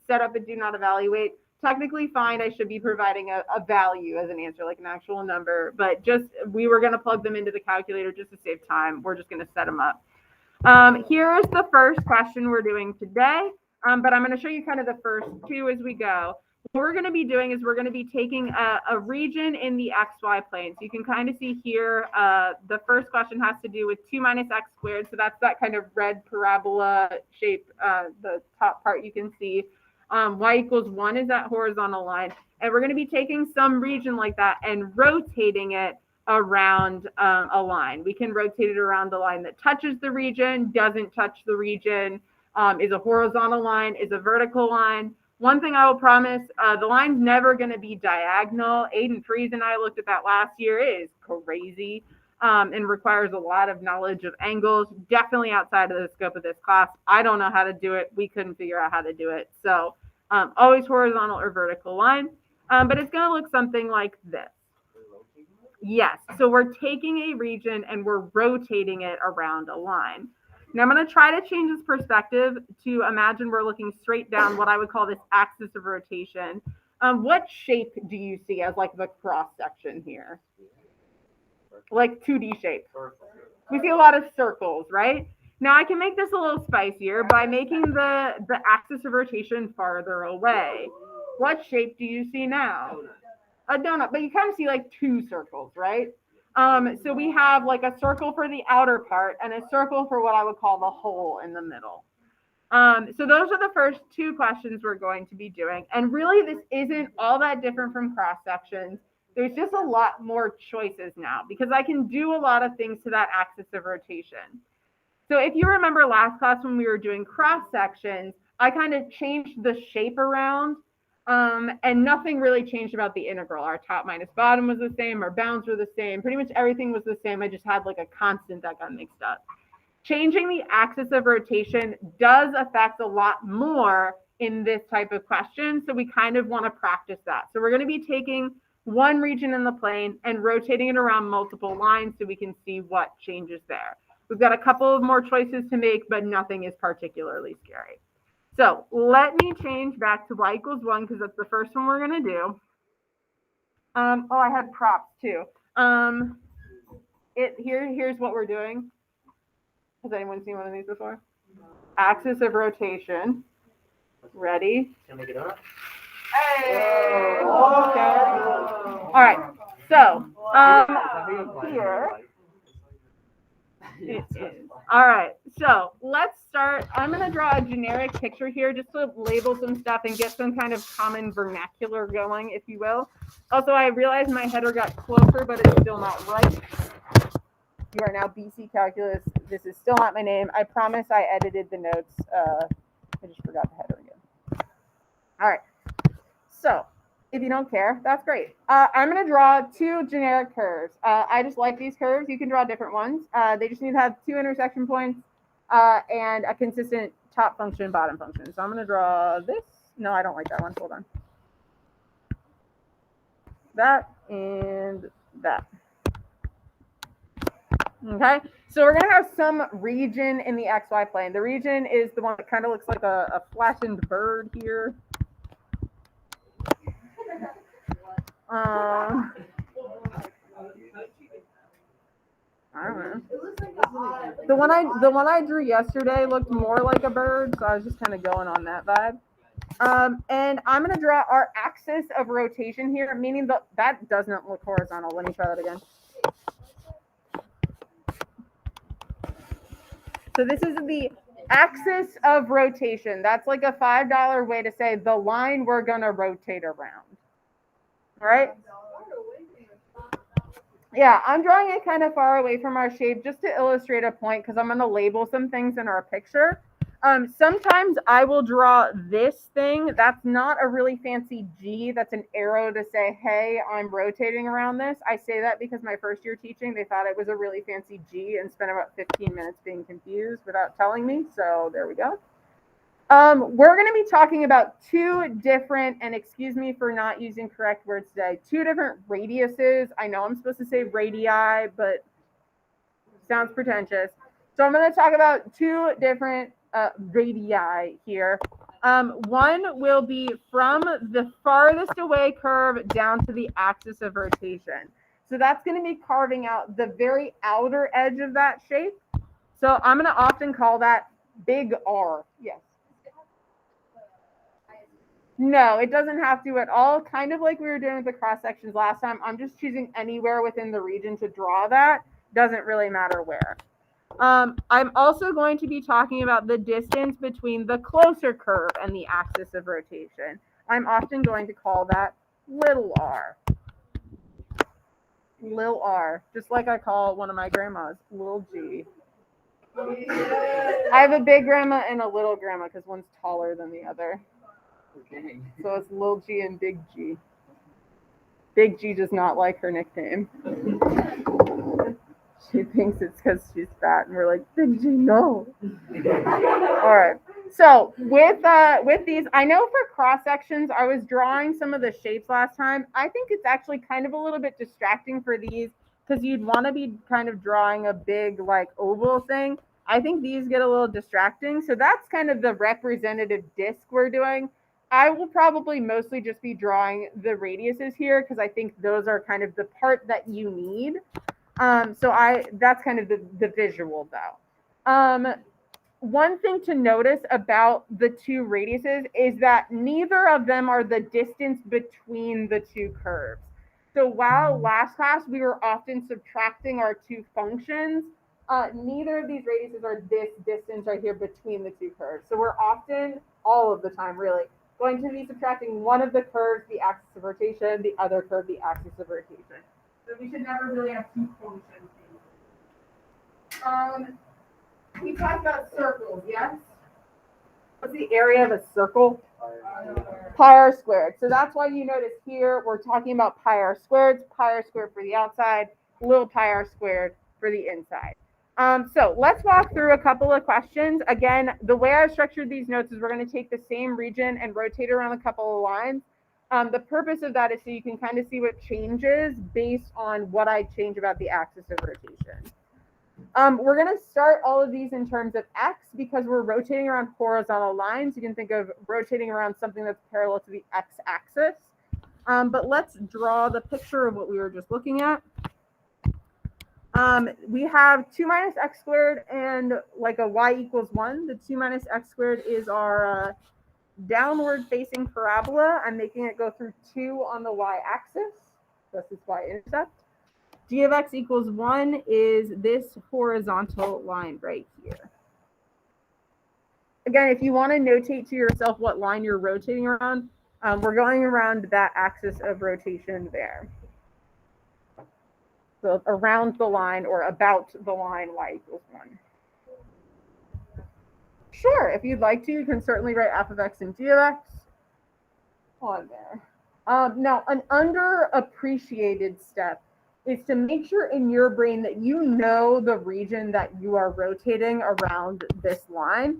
set up and do not evaluate. Technically find, I should be providing a value as an answer, like an actual number, but just we were going to plug them into the calculator just to save time. We're just going to set them up. Here's the first question we're doing today, but I'm going to show you kind of the first two as we go. What we're going to be doing is we're going to be taking a region in the XY plane. So you can kind of see here, the first question has to do with 2 minus x squared. So that's that kind of red parabola shape, the top part you can see. Y equals 1 is that horizontal line. And we're going to be taking some region like that and rotating it around a line. We can rotate it around the line that touches the region, doesn't touch the region, is a horizontal line, is a vertical line. One thing I will promise, the line's never going to be diagonal. Aiden Fries and I looked at that last year. It is crazy and requires a lot of knowledge of angles, definitely outside of the scope of this class. I don't know how to do it. We couldn't figure out how to do it. So always horizontal or vertical line, but it's going to look something like this. Yes, so we're taking a region and we're rotating it around a line. Now I'm going to try to change this perspective to imagine we're looking straight down what I would call this axis of rotation. What shape do you see as like the cross section here? Like 2D shape. We see a lot of circles, right? Now I can make this a little spicier by making the axis of rotation farther away. What shape do you see now? A donut, but you kind of see like 2 circles, right? So we have like a circle for the outer part and a circle for what I would call the hole in the middle. So those are the first 2 questions we're going to be doing. And really, this isn't all that different from cross sections. There's just a lot more choices now because I can do a lot of things to that axis of rotation. So if you remember last class when we were doing cross sections, I kind of changed the shape around. And nothing really changed about the integral. Our top minus bottom was the same. Our bounds were the same. Pretty much everything was the same. I just had like a constant that got mixed up. Changing the axis of rotation does affect a lot more in this type of question. So we kind of want to practice that. So we're going to be taking one region in the plane and rotating it around multiple lines so we can see what changes there. We've got a couple of more choices to make, but nothing is particularly scary. So let me change back to y equals 1 because that's the first one we're going to do. Oh, I had props too. Here's what we're doing. Has anyone seen one of these before? Axis of rotation. Ready? Can I make it up? Hey! Okay. All right. So here. It is. All right, so let's start. I'm going to draw a generic picture here just to label some stuff and get some kind of common vernacular going, if you will. Also, I realized my header got closer, but it's still not right. You are now BC Calculus. This is still not my name. I promise I edited the notes. I just forgot the header again. All right, so if you don't care, that's great. I'm going to draw 2 generic curves. I just like these curves. You can draw different ones. They just need to have 2 intersection points and a consistent top function, bottom function. So I'm going to draw this. No, I don't like that one. Hold on. That and that. Okay, so we're going to have some region in the XY plane. The region is the one that kind of looks like a flattened bird here. I don't know. The one I drew yesterday looked more like a bird, so I was just kind of going on that vibe. And I'm going to draw our axis of rotation here, meaning that does not look horizontal. Let me try that again. So this is the axis of rotation. That's like a $5 way to say the line we're going to rotate around. All right? Yeah, I'm drawing it kind of far away from our shape just to illustrate a point because I'm going to label some things in our picture. Sometimes I will draw this thing. That's not a really fancy G. That's an arrow to say, hey, I'm rotating around this. I say that because my first year teaching, they thought it was a really fancy G and spent about 15 minutes being confused without telling me. So there we go. We're going to be talking about two different, and excuse me for not using correct words today, two different radiuses. I know I'm supposed to say radii, but sounds pretentious. So I'm going to talk about two different radii here. One will be from the farthest away curve down to the axis of rotation. So that's going to be carving out the very outer edge of that shape. So I'm going to often call that big R. Yes. No, it doesn't have to at all. Kind of like we were doing with the cross sections last time. I'm just choosing anywhere within the region to draw that. Doesn't really matter where. I'm also going to be talking about the distance between the closer curve and the axis of rotation. I'm often going to call that little r. Little r, just like I call one of my grandmas, little g. I have a big grandma and a little grandma because one's taller than the other. So it's little g and big G. Big G does not like her nickname. She thinks it's because she's fat, and we're like, Big G, no. All right. So with these, I know for cross sections, I was drawing some of the shapes last time. I think it's actually kind of a little bit distracting for these because you'd want to be kind of drawing a big like oval thing. I think these get a little distracting. So that's kind of the representative disc we're doing. I will probably mostly just be drawing the radiuses here because I think those are kind of the part that you need. So that's kind of the visual though. One thing to notice about the two radiuses is that neither of them are the distance between the two curves. So while last class we were often subtracting our two functions, neither of these radiuses are this distance right here between the two curves. So we're often, all of the time really, going to be subtracting one of the curves, the axis of rotation, the other curve, the axis of rotation. So we should never really have two functions. We talked about circles, yes? What's the area of a circle? Pi r squared. So that's why you notice here we're talking about pi r squared for the outside, little pi r squared for the inside. So let's walk through a couple of questions. Again, the way I structured these notes is we're going to take the same region and rotate around a couple of lines. The purpose of that is so you can kind of see what changes based on what I change about the axis of rotation. We're going to start all of these in terms of x because we're rotating around horizontal lines. You can think of rotating around something that's parallel to the x-axis. But let's draw the picture of what we were just looking at. We have 2 minus x squared and like a y equals 1. The 2 minus x squared is our downward facing parabola. I'm making it go through 2 on the y-axis. This is y-intercept. G of x equals 1 is this horizontal line right here. Again, if you want to notate to yourself what line you're rotating around, we're going around that axis of rotation there. So around the line or about the line y equals 1. Sure, if you'd like to, you can certainly write f of x and g of x on there. Now, an underappreciated step is to make sure in your brain that you know the region that you are rotating around this line.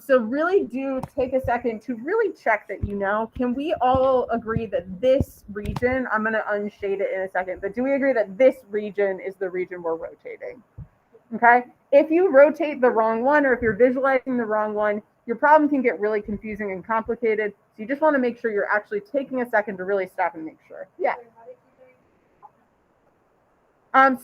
So really do take a second to really check that you know. Can we all agree that this region, I'm going to unshade it in a second, but do we agree that this region is the region we're rotating? Okay. If you rotate the wrong one or if you're visualizing the wrong one, your problem can get really confusing and complicated. So you just want to make sure you're actually taking a second to really stop and make sure. Yeah.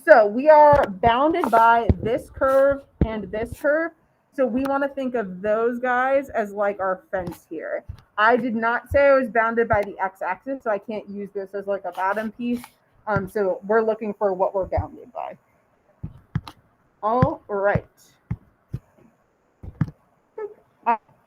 So we are bounded by this curve and this curve. So we want to think of those guys as like our fence here. I did not say I was bounded by the x-axis, so I can't use this as like a bottom piece. So we're looking for what we're bounded by. All right.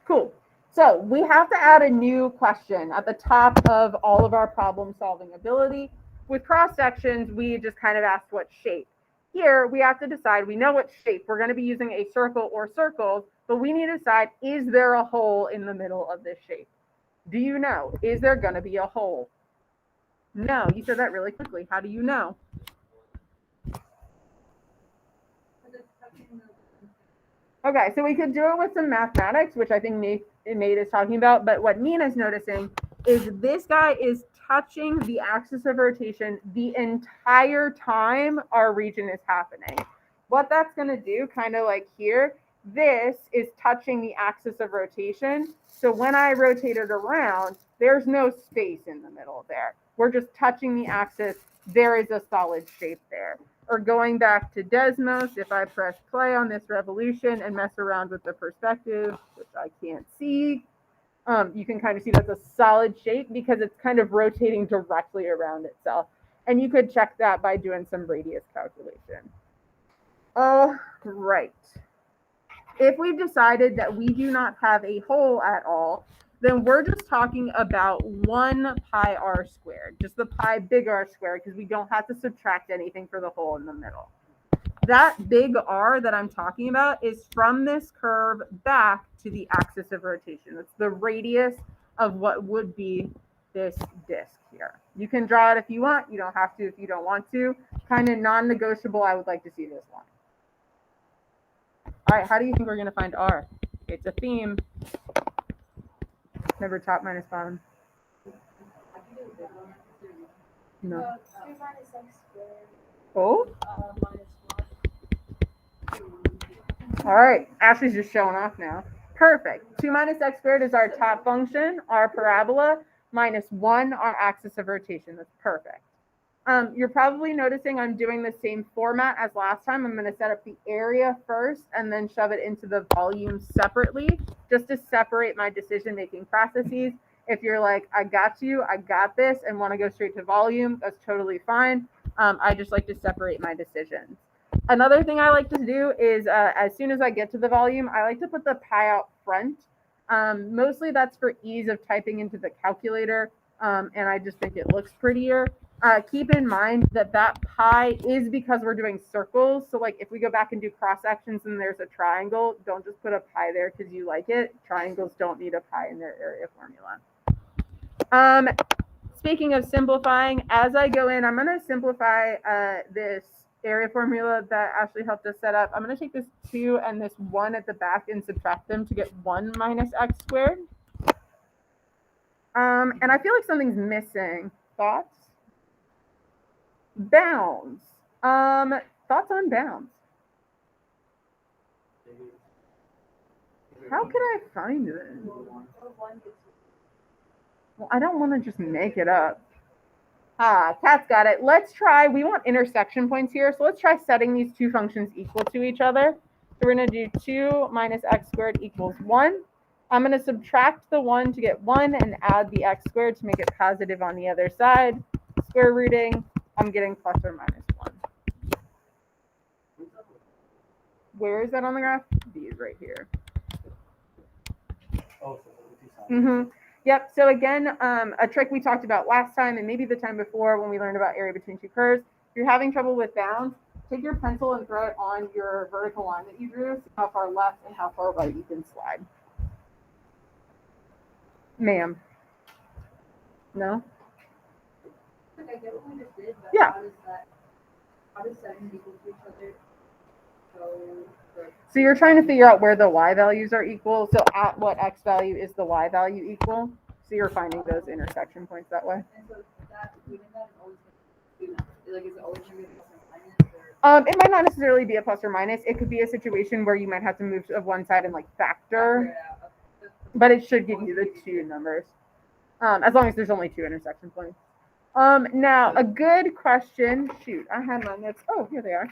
Cool. So we have to add a new question at the top of all of our problem solving ability. With cross sections, we just kind of asked what shape. Here, we have to decide, we know what shape. We're going to be using a circle or circles, but we need to decide, is there a hole in the middle of this shape? Do you know? Is there going to be a hole? No, you said that really quickly. How do you know? Okay, so we could do it with some mathematics, which I think Nate is talking about, but what Nina's noticing is this guy is touching the axis of rotation the entire time our region is happening. What that's going to do, kind of like here, this is touching the axis of rotation. So when I rotate it around, there's no space in the middle there. We're just touching the axis. There is a solid shape there. Or going back to Desmos, if I press play on this revolution and mess around with the perspective, which I can't see, you can kind of see that's a solid shape because it's kind of rotating directly around itself. And you could check that by doing some radius calculation. All right. If we've decided that we do not have a hole at all, then we're just talking about 1 pi r squared, just the pi big R squared, because we don't have to subtract anything for the hole in the middle. That big R that I'm talking about is from this curve back to the axis of rotation. It's the radius of what would be this disk here. You can draw it if you want. You don't have to if you don't want to. Kind of non-negotiable. I would like to see this one. All right, how do you think we're going to find R? It's a theme. Never top minus bottom. No. 2 minus x squared. Oh? Minus 1. All right. Ashley's just showing off now. Perfect. 2 minus x squared is our top function, our parabola, minus 1, our axis of rotation. That's perfect. You're probably noticing I'm doing the same format as last time. I'm going to set up the area first and then shove it into the volume separately, just to separate my decision-making processes. If you're like, I got you, I got this, and want to go straight to volume, that's totally fine. I just like to separate my decisions. Another thing I like to do is as soon as I get to the volume, I like to put the pi out front. Mostly that's for ease of typing into the calculator, and I just think it looks prettier. Keep in mind that that pi is because we're doing circles. So like if we go back and do cross sections and there's a triangle, don't just put a pi there because you like it. Triangles don't need a pi in their area formula. Speaking of simplifying, as I go in, I'm going to simplify this area formula that Ashley helped us set up. I'm going to take this 2 and this 1 at the back and subtract them to get 1 minus x squared. And I feel like something's missing. Thoughts? Bounds. Thoughts on bounds? How could I find it? Well, I don't want to just make it up. Kat's got it. Let's try, we want intersection points here. So let's try setting these two functions equal to each other. So we're going to do 2 minus x squared equals 1. I'm going to subtract the 1 to get 1 and add the x squared to make it positive on the other side. Square rooting, I'm getting plus or minus 1. Where is that on the graph? B is right here. Yep. So again, a trick we talked about last time and maybe the time before when we learned about area between two curves. If you're having trouble with bounds, take your pencil and throw it on your vertical line that you drew. See how far left and how far right you can slide. Ma'am. No? I get what we just did, but Yeah. How does 7 equal to each other? So you're trying to figure out where the y values are equal. So at what x value is the y value equal? So you're finding those intersection points that way. And so that, even that is always going to be, like, is it always going to be plus or minus? It might not necessarily be a plus or minus. It could be a situation where you might have to move to one side and like factor, but it should give you the 2 numbers. As long as there's only 2 intersection points. Now a good question. Shoot, I had my notes. Oh, here they are.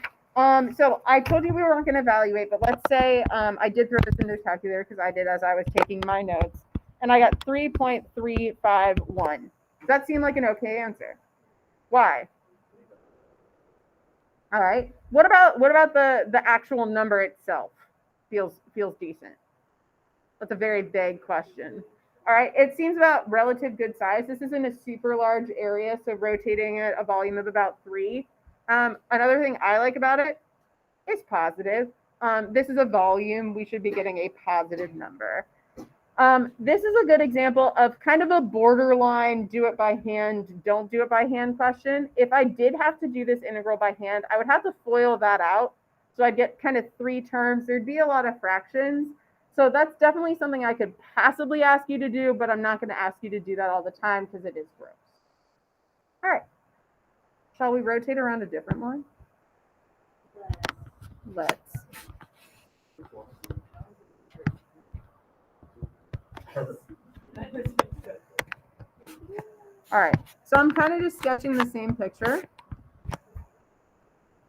So I told you we weren't going to evaluate, but let's say I did throw this into the calculator because I did as I was taking my notes. and I got 3.351. Does that seem like an okay answer? Why? All right. What about the actual number itself? Feels decent. That's a very vague question. All right. It seems about relative good size. This isn't a super large area, so rotating at a volume of about 3. Another thing I like about it is positive. This is a volume. We should be getting a positive number. This is a good example of kind of a borderline do it by hand, don't do it by hand question. If I did have to do this integral by hand, I would have to FOIL that out. So I'd get kind of 3 terms. There'd be a lot of fractions. So that's definitely something I could possibly ask you to do, but I'm not going to ask you to do that all the time because it is gross. All right. Shall we rotate around a different one? Let's. All right, so I'm kind of just sketching the same picture.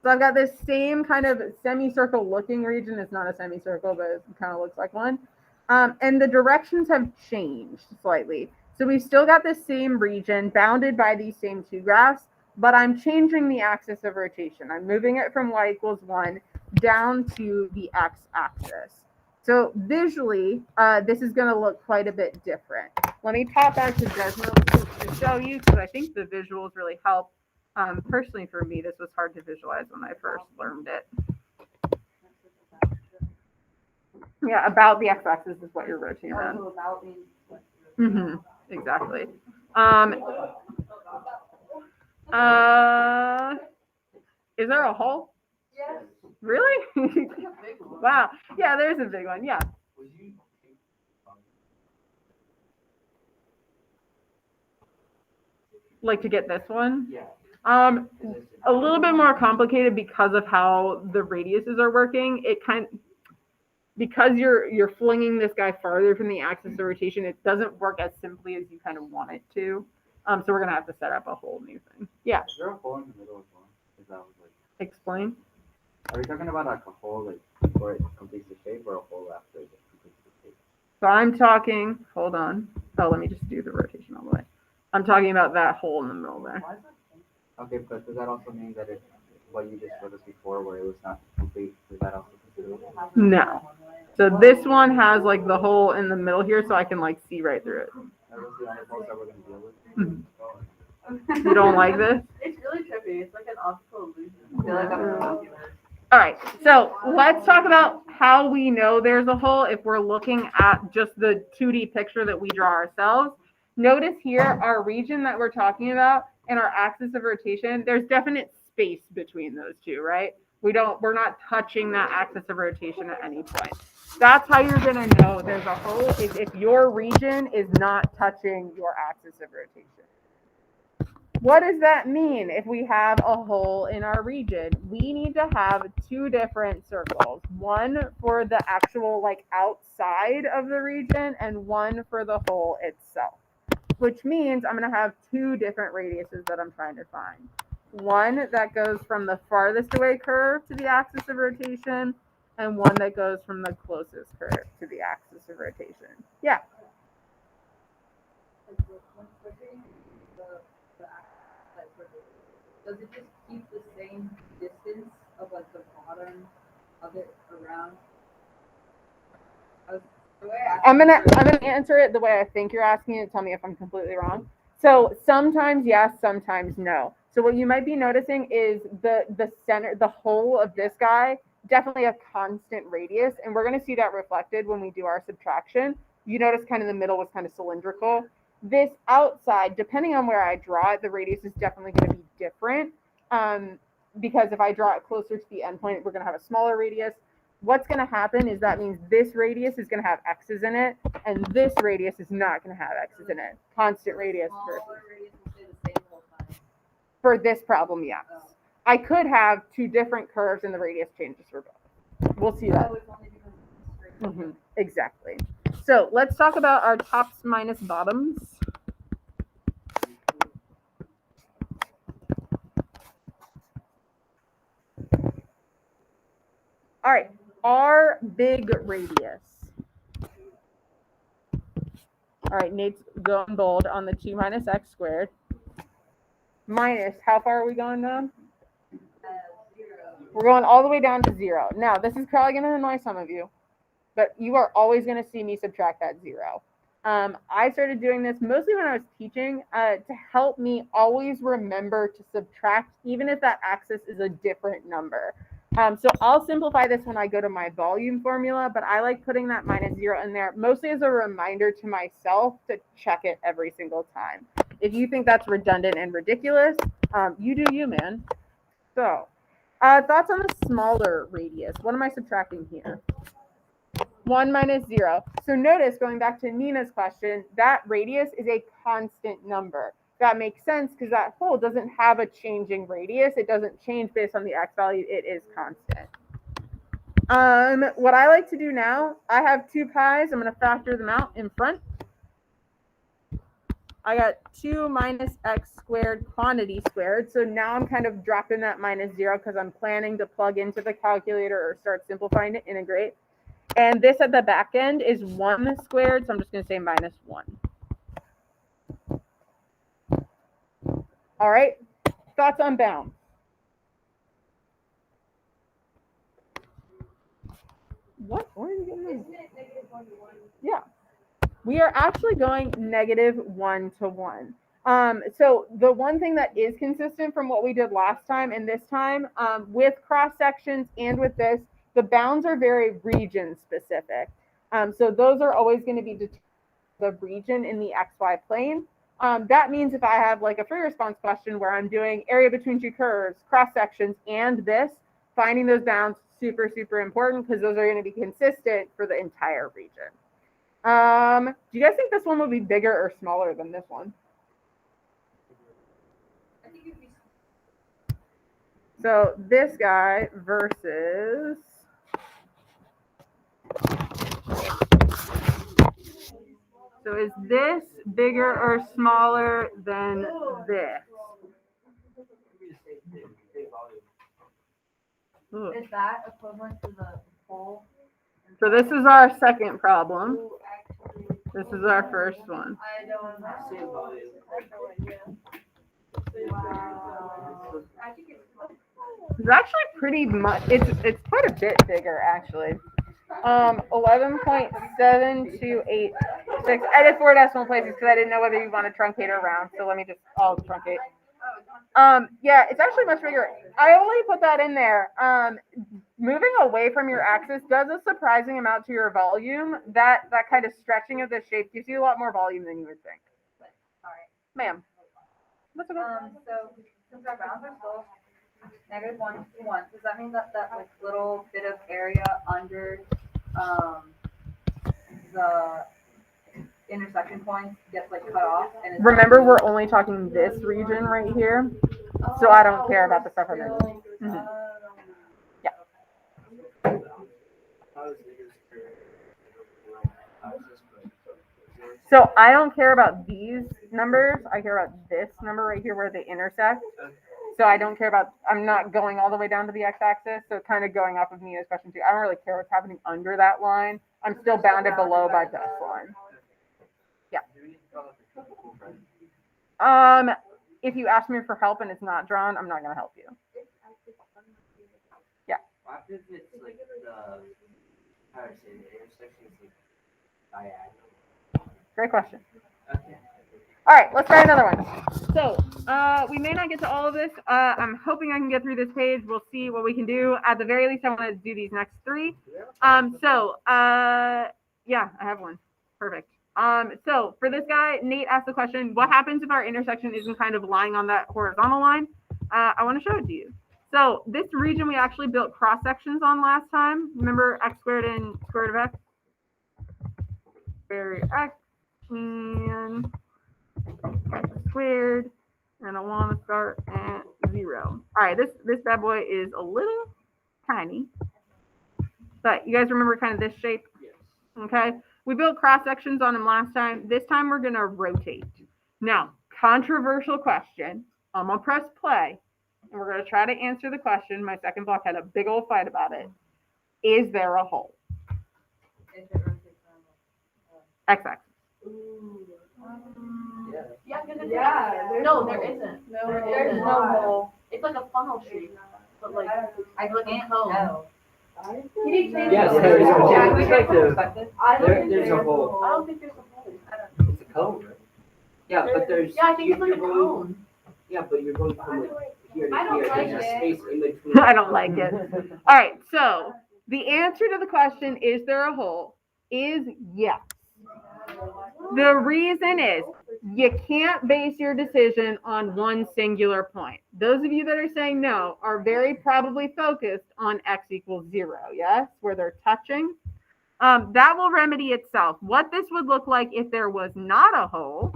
So I've got this same kind of semicircle looking region. It's not a semicircle, but it kind of looks like one. And the directions have changed slightly. So we've still got the same region bounded by these same 2 graphs, but I'm changing the axis of rotation. I'm moving it from y = 1 down to the x-axis. So visually, this is going to look quite a bit different. Let me pop back to Desmos to show you, because I think the visuals really help. Personally, for me, this was hard to visualize when I first learned it. Yeah, about the x-axis is what you're rotating around. Exactly. Is there a hole? Yes. Really? Wow. Yeah, there's a big one. Yeah. Like to get this one? Yeah. A little bit more complicated because of how the radiuses are working. It because you're flinging this guy farther from the axis of rotation, it doesn't work as simply as you kind of want it to. So we're gonna have to set up a whole new thing. Yeah. Is there a hole in the middle as well? Is that like? Explain. Are you talking about like a hole like before it completes the shape, or a hole after it completes the shape? So I'm talking. Hold on. Oh, let me just do the rotation all the way. I'm talking about that hole in the middle there. Okay, but does that also mean that it, what you just showed us before, where it was not complete, is that also considered? No. So this one has like the hole in the middle here, so I can like see right through it. That was the only holes that we're gonna deal with. You don't like this? It's really trippy. It's like an optical illusion. I feel like I'm a calculator. All right, so let's talk about how we know there's a hole if we're looking at just the 2D picture that we draw ourselves. Notice here our region that we're talking about and our axis of rotation, there's definite space between those two, right? We're not touching that axis of rotation at any point. That's how you're gonna know there's a hole, is if your region is not touching your axis of rotation. What does that mean if we have a hole in our region? We need to have 2 different circles, one for the actual like outside of the region and one for the hole itself, which means I'm going to have 2 different radiuses that I'm trying to find. One that goes from the farthest away curve to the axis of rotation, and one that goes from the closest curve to the axis of rotation. Yeah. Does it just keep the same distance of like the bottom of it around? I'm gonna answer it the way I think you're asking it. Tell me if I'm completely wrong. So sometimes yes, sometimes no. So what you might be noticing is the center, the hole of this guy, definitely a constant radius, and we're gonna see that reflected when we do our subtraction. You notice kind of the middle was kind of cylindrical. This outside, depending on where I draw it, the radius is definitely going to be different. Because if I draw it closer to the endpoint, we're going to have a smaller radius. What's going to happen is that means this radius is going to have x's in it, and this radius is not going to have x's in it. Constant radius for this problem, yes. I could have 2 different curves and the radius changes for both. We'll see that. Exactly. So let's talk about our tops minus bottoms. All right, our big radius. All right, Nate's going bold on the 2 minus x squared. Minus, how far are we going down? 0. We're going all the way down to 0. Now, this is probably going to annoy some of you, but you are always going to see me subtract that 0. I started doing this mostly when I was teaching to help me always remember to subtract, even if that axis is a different number. So I'll simplify this when I go to my volume formula, but I like putting that minus 0 in there, mostly as a reminder to myself to check it every single time. If you think that's redundant and ridiculous, you do you, man. So, thoughts on the smaller radius? What am I subtracting here? 1 minus 0. So notice, going back to Nina's question, that radius is a constant number. That makes sense because that hole doesn't have a changing radius. It doesn't change based on the x value. It is constant. What I like to do now, I have 2 pi's. I'm going to factor them out in front. I got 2 minus x squared quantity squared. So now I'm kind of dropping that minus 0 because I'm planning to plug into the calculator or start simplifying to integrate. And this at the back end is 1 squared, so I'm just going to say minus 1. All right, thoughts on bounds? What? Where are you getting this? Yeah. We are actually going negative 1 to 1. So the one thing that is consistent from what we did last time and this time with cross sections and with this, the bounds are very region specific. So those are always going to be the region in the XY plane. That means if I have like a free response question where I'm doing area between 2 curves, cross sections, and this, finding those bounds, super, super important because those are going to be consistent for the entire region. Do you guys think this one will be bigger or smaller than this one? So this guy versus so is this bigger or smaller than this? Ooh. Is that equivalent to the hole? So this is our second problem. This is our first one. I don't know. Wow. It's actually pretty much, it's quite a bit bigger actually. 11.7286. I did 4 decimal places because I didn't know whether you want to truncate or round. So let me just, I'll truncate. Yeah, it's actually much bigger. I only put that in there. Moving away from your axis does a surprising amount to your volume. That kind of stretching of the shape gives you a lot more volume than you would think. Alright. Ma'am. That's okay. So since our bounds are still negative 1 to 1, does that mean that like little bit of area under the intersection points gets like cut off? And Remember, we're only talking this region right here, so I don't care about the stuff underneath. Mm-hmm. Yeah. So I don't care about these numbers. I care about this number right here where they intersect. So I don't care about, I'm not going all the way down to the x-axis. So kind of going off of Nina's question too. I don't really care what's happening under that line. I'm still bounded below by this line. Yeah. If you ask me for help and it's not drawn, I'm not going to help you. Yeah. What if it's like the, how do I say, the intersection is like diagonal? Great question. Okay. All right, let's try another one. So we may not get to all of this. I'm hoping I can get through this page. We'll see what we can do. At the very least, I want to do these next 3. Yeah, I have one. Perfect. So for this guy, Nate asked the question, what happens if our intersection isn't kind of lying on that horizontal line? I want to show it to you. So this region we actually built cross sections on last time. Remember x squared and square root of x? Square root of x and x squared. And I want to start at 0. All right, this bad boy is a little tiny. But you guys remember kind of this shape? Yes. Okay. We built cross sections on him last time. This time we're going to rotate. Now, controversial question. I'm going to press play. And we're going to try to answer the question. My second block had a big old fight about it. Is there a hole? X-axis. Yeah. Yeah, Yeah, there's no, no there hole. isn't. No, There's there's no no hole. It's like a funnel shape, but like I like a cone. Can you change Yes, the there is a hole? hole. Yeah, It's like the- I don't think there's a hole. I don't think there's a hole. It's a cone, right? Yeah, but there's. Yeah, I think it's like a you're going- cone. Yeah, but you're going from like here to I don't here, like there's a it. space in between. I don't like it. All right, so the answer to the question, is there a hole, is yes. The reason is you can't base your decision on one singular point. Those of you that are saying no are very probably focused on x equals 0, yes, where they're touching. That will remedy itself. What this would look like if there was not a hole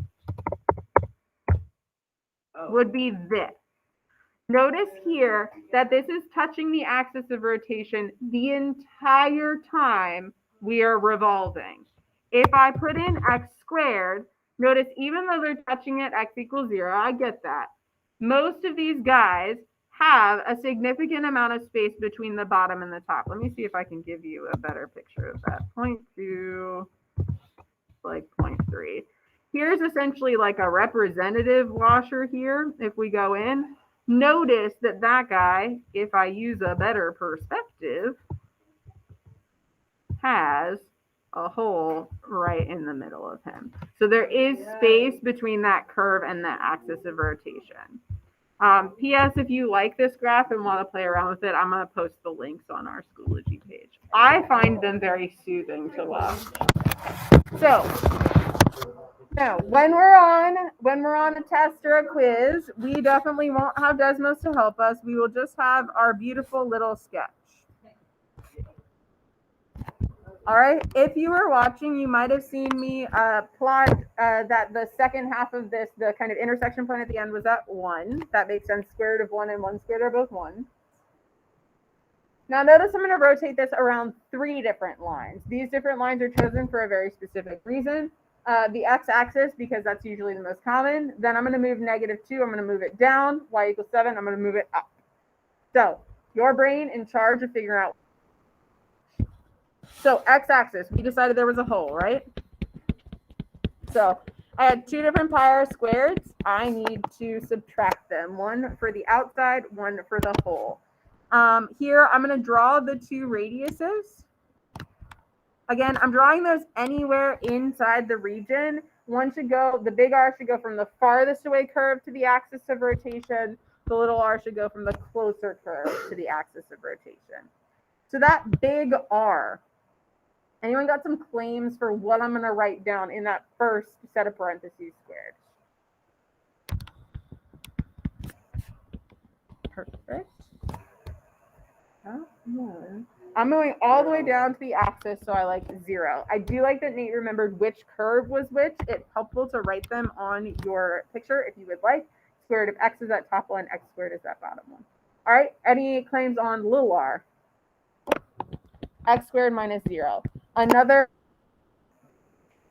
would be this. Notice here that this is touching the axis of rotation the entire time we are revolving. If I put in x squared, notice even though they're touching at x equals 0, I get that. Most of these guys have a significant amount of space between the bottom and the top. Let me see if I can give you a better picture of that. 0.2, like 0.3. Here's essentially like a representative washer here. If we go in, notice that that guy, if I use a better perspective, has a hole right in the middle of him. So there is space between that curve and that axis of rotation. P.S. If you like this graph and want to play around with it, I'm going to post the links on our Schoology page. I find them very soothing to watch. So now, when we're on a test or a quiz, we definitely won't have Desmos to help us. We will just have our beautiful little sketch. All right. If you were watching, you might have seen me plot that the second half of this, the kind of intersection point at the end, was at 1. That makes sense. Square root of 1 and 1 squared are both 1. Now notice I'm going to rotate this around 3 different lines. These different lines are chosen for a very specific reason. The x-axis, because that's usually the most common. Then I'm going to move -2. I'm going to move it down. Y equals 7. I'm going to move it up. So your brain in charge of figuring out. So x-axis, we decided there was a hole, right? So I had 2 different pi r squareds. I need to subtract them. One for the outside, one for the hole. Here, I'm going to draw the 2 radiuses. Again, I'm drawing those anywhere inside the region. One should go, the big R should go from the farthest away curve to the axis of rotation. The little r should go from the closer curve to the axis of rotation. So that big R, anyone got some claims for what I'm going to write down in that first set of parentheses squared? Perfect. I'm going all the way down to the axis, so I like 0. I do like that Nate remembered which curve was which. It's helpful to write them on your picture if you would like. Square root of x is that top one, x squared is that bottom one. All right, any claims on little r? X squared minus 0. Another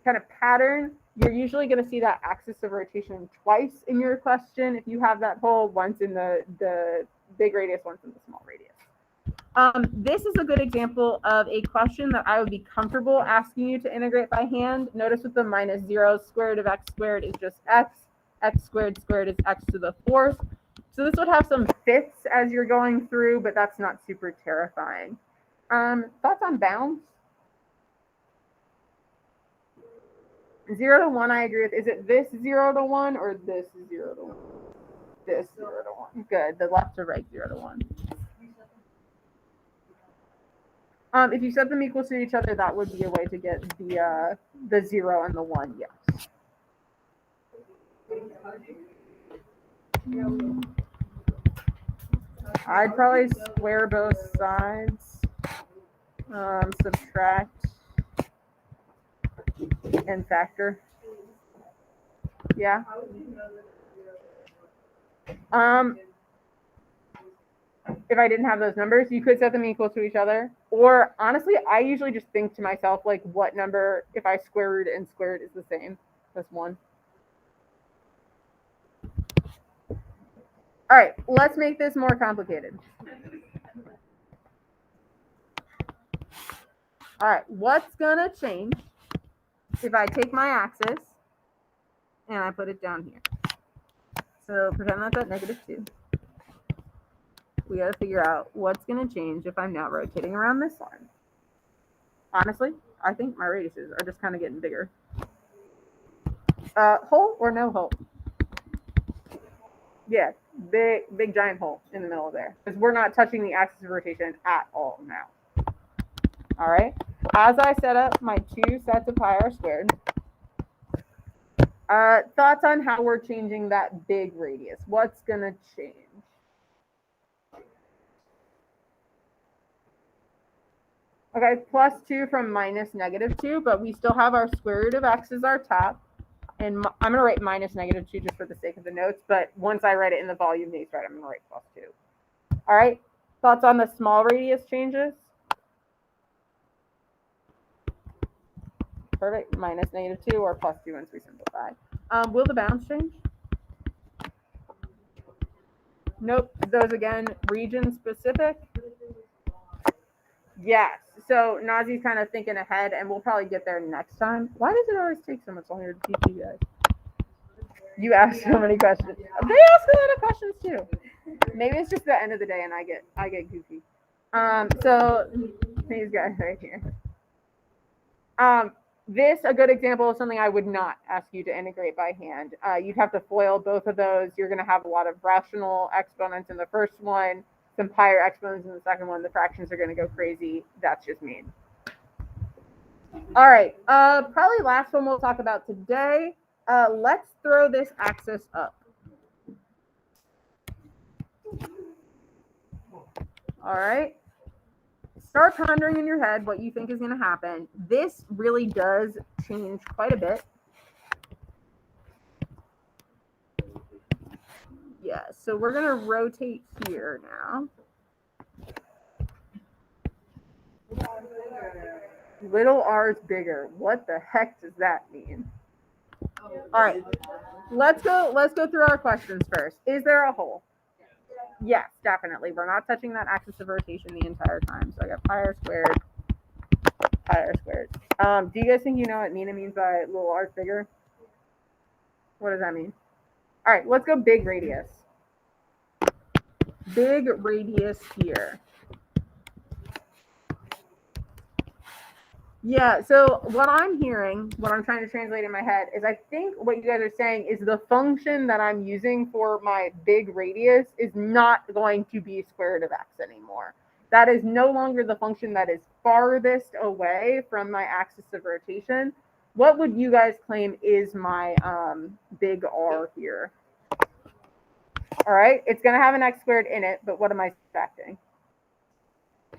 kind of pattern, you're usually going to see that axis of rotation twice in your question. If you have that hole, once in the big radius, once in the small radius. This is a good example of a question that I would be comfortable asking you to integrate by hand. Notice with the -0, square root of x squared is just x. X squared squared is x to the 4th. So this would have some fifths as you're going through, but that's not super terrifying. Thoughts on bounds? 0 to 1, I agree with. Is it this 0 to 1 or this 0 to 1? This 0 to 1. Good. The left to right 0 to 1. If you set them equal to each other, that would be a way to get the 0 and the 1. Yes. I'd probably square both sides. Subtract and factor. Yeah. If I didn't have those numbers, you could set them equal to each other. Or honestly, I usually just think to myself, like, what number, if I square root it and square it, is the same as 1. All right, let's make this more complicated. All right, what's gonna change if I take my axis and I put it down here. So pretend that's at -2. We got to figure out what's going to change if I'm now rotating around this line. Honestly, I think my radiuses are just kind of getting bigger. Hole or no hole? Yeah, big giant hole in the middle of there. Because we're not touching the axis of rotation at all now. All right. As I set up my 2 sets of pi r squared, thoughts on how we're changing that big radius? What's going to change? Okay, +2 from -2, but we still have our square root of x as our top. And I'm going to write -2 just for the sake of the notes, but once I write it in the volume names, right, I'm going to write +2. All right, thoughts on the small radius changes? Perfect, -2 or +2 once we simplify. Will the bounds change? Nope, those again, region specific. Yes, so Nazi's kind of thinking ahead, and we'll probably get there next time. Why does it always take so much longer to teach you guys? You ask so many questions. They ask a lot of questions too. Maybe it's just the end of the day and I get goofy. So these guys right here. This, a good example of something I would not ask you to integrate by hand. You'd have to FOIL both of those. You're going to have a lot of rational exponents in the first one, some higher exponents in the second one. The fractions are going to go crazy. That's just mean. All right. Probably last one we'll talk about today. Let's throw this axis up. All right. Start pondering in your head what you think is going to happen. This really does change quite a bit. Yeah, so we're going to rotate here now. Little r is bigger. What the heck does that mean? All right, let's go through our questions first. Is there a hole? Yes, definitely. We're not touching that axis of rotation the entire time. So I got pi r squared, pi r squared. Do you guys think you know what Nina means by little r is bigger? What does that mean? All right, let's go big radius. Big radius here. Yeah, so what I'm hearing, what I'm trying to translate in my head is I think what you guys are saying is the function that I'm using for my big radius is not going to be square root of x anymore. That is no longer the function that is farthest away from my axis of rotation. What would you guys claim is my big R here? All right, it's going to have an x squared in it, but what am I expecting?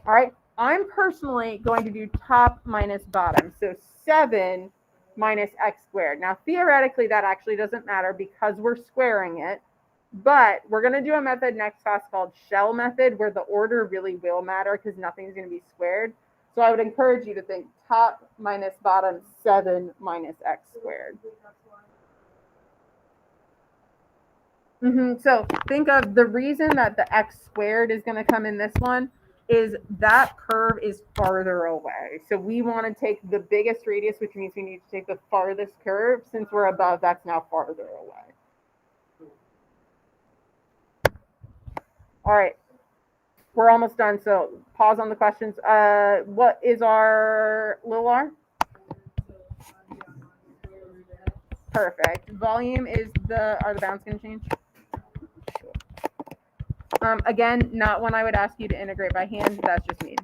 All right. I'm personally going to do top minus bottom. So 7 minus x squared. Now, theoretically, that actually doesn't matter because we're squaring it. But we're going to do a method next class called shell method where the order really will matter because nothing's going to be squared. So I would encourage you to think top minus bottom 7 minus x squared. So think of the reason that the x squared is going to come in this one is that curve is farther away. So we want to take the biggest radius, which means we need to take the farthest curve. Since we're above, that's now farther away. All right. We're almost done. So pause on the questions. What is our little r? Perfect. Volume is are the bounds going to change? Again, not one I would ask you to integrate by hand. That's just me.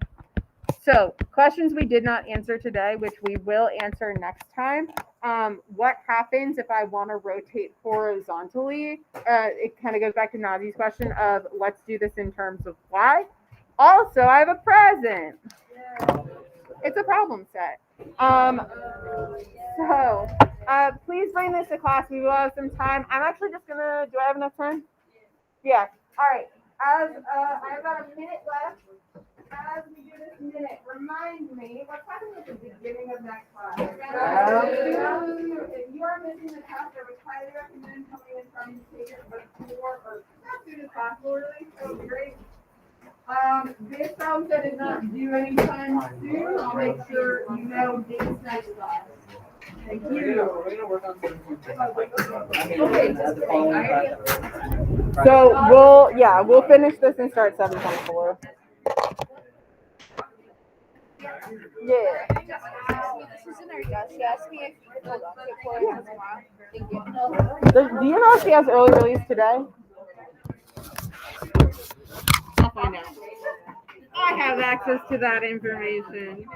So questions we did not answer today, which we will answer next time. What happens if I want to rotate horizontally? It kind of goes back to Nazi's question of let's do this in terms of y. Also, I have a present. It's a problem set. So please bring this to class. We will have some time. I'm actually just going to, do I have enough time? Yeah. All right. As I have about a minute left, as we do this minute, remind me what's happening at the beginning of next class. If you are missing the test, I would highly recommend coming and trying to take it before or as soon as possible, really. That would be great. This problem set is not due anytime soon. I'll make sure you know dates next class. Thank you. So we'll finish this and start 7:24. Yeah. This is in our desk. She asked me if you could hold on to it for her until tomorrow. Thank you. Do you know if she has early release today? I'll find out. I have access to that information.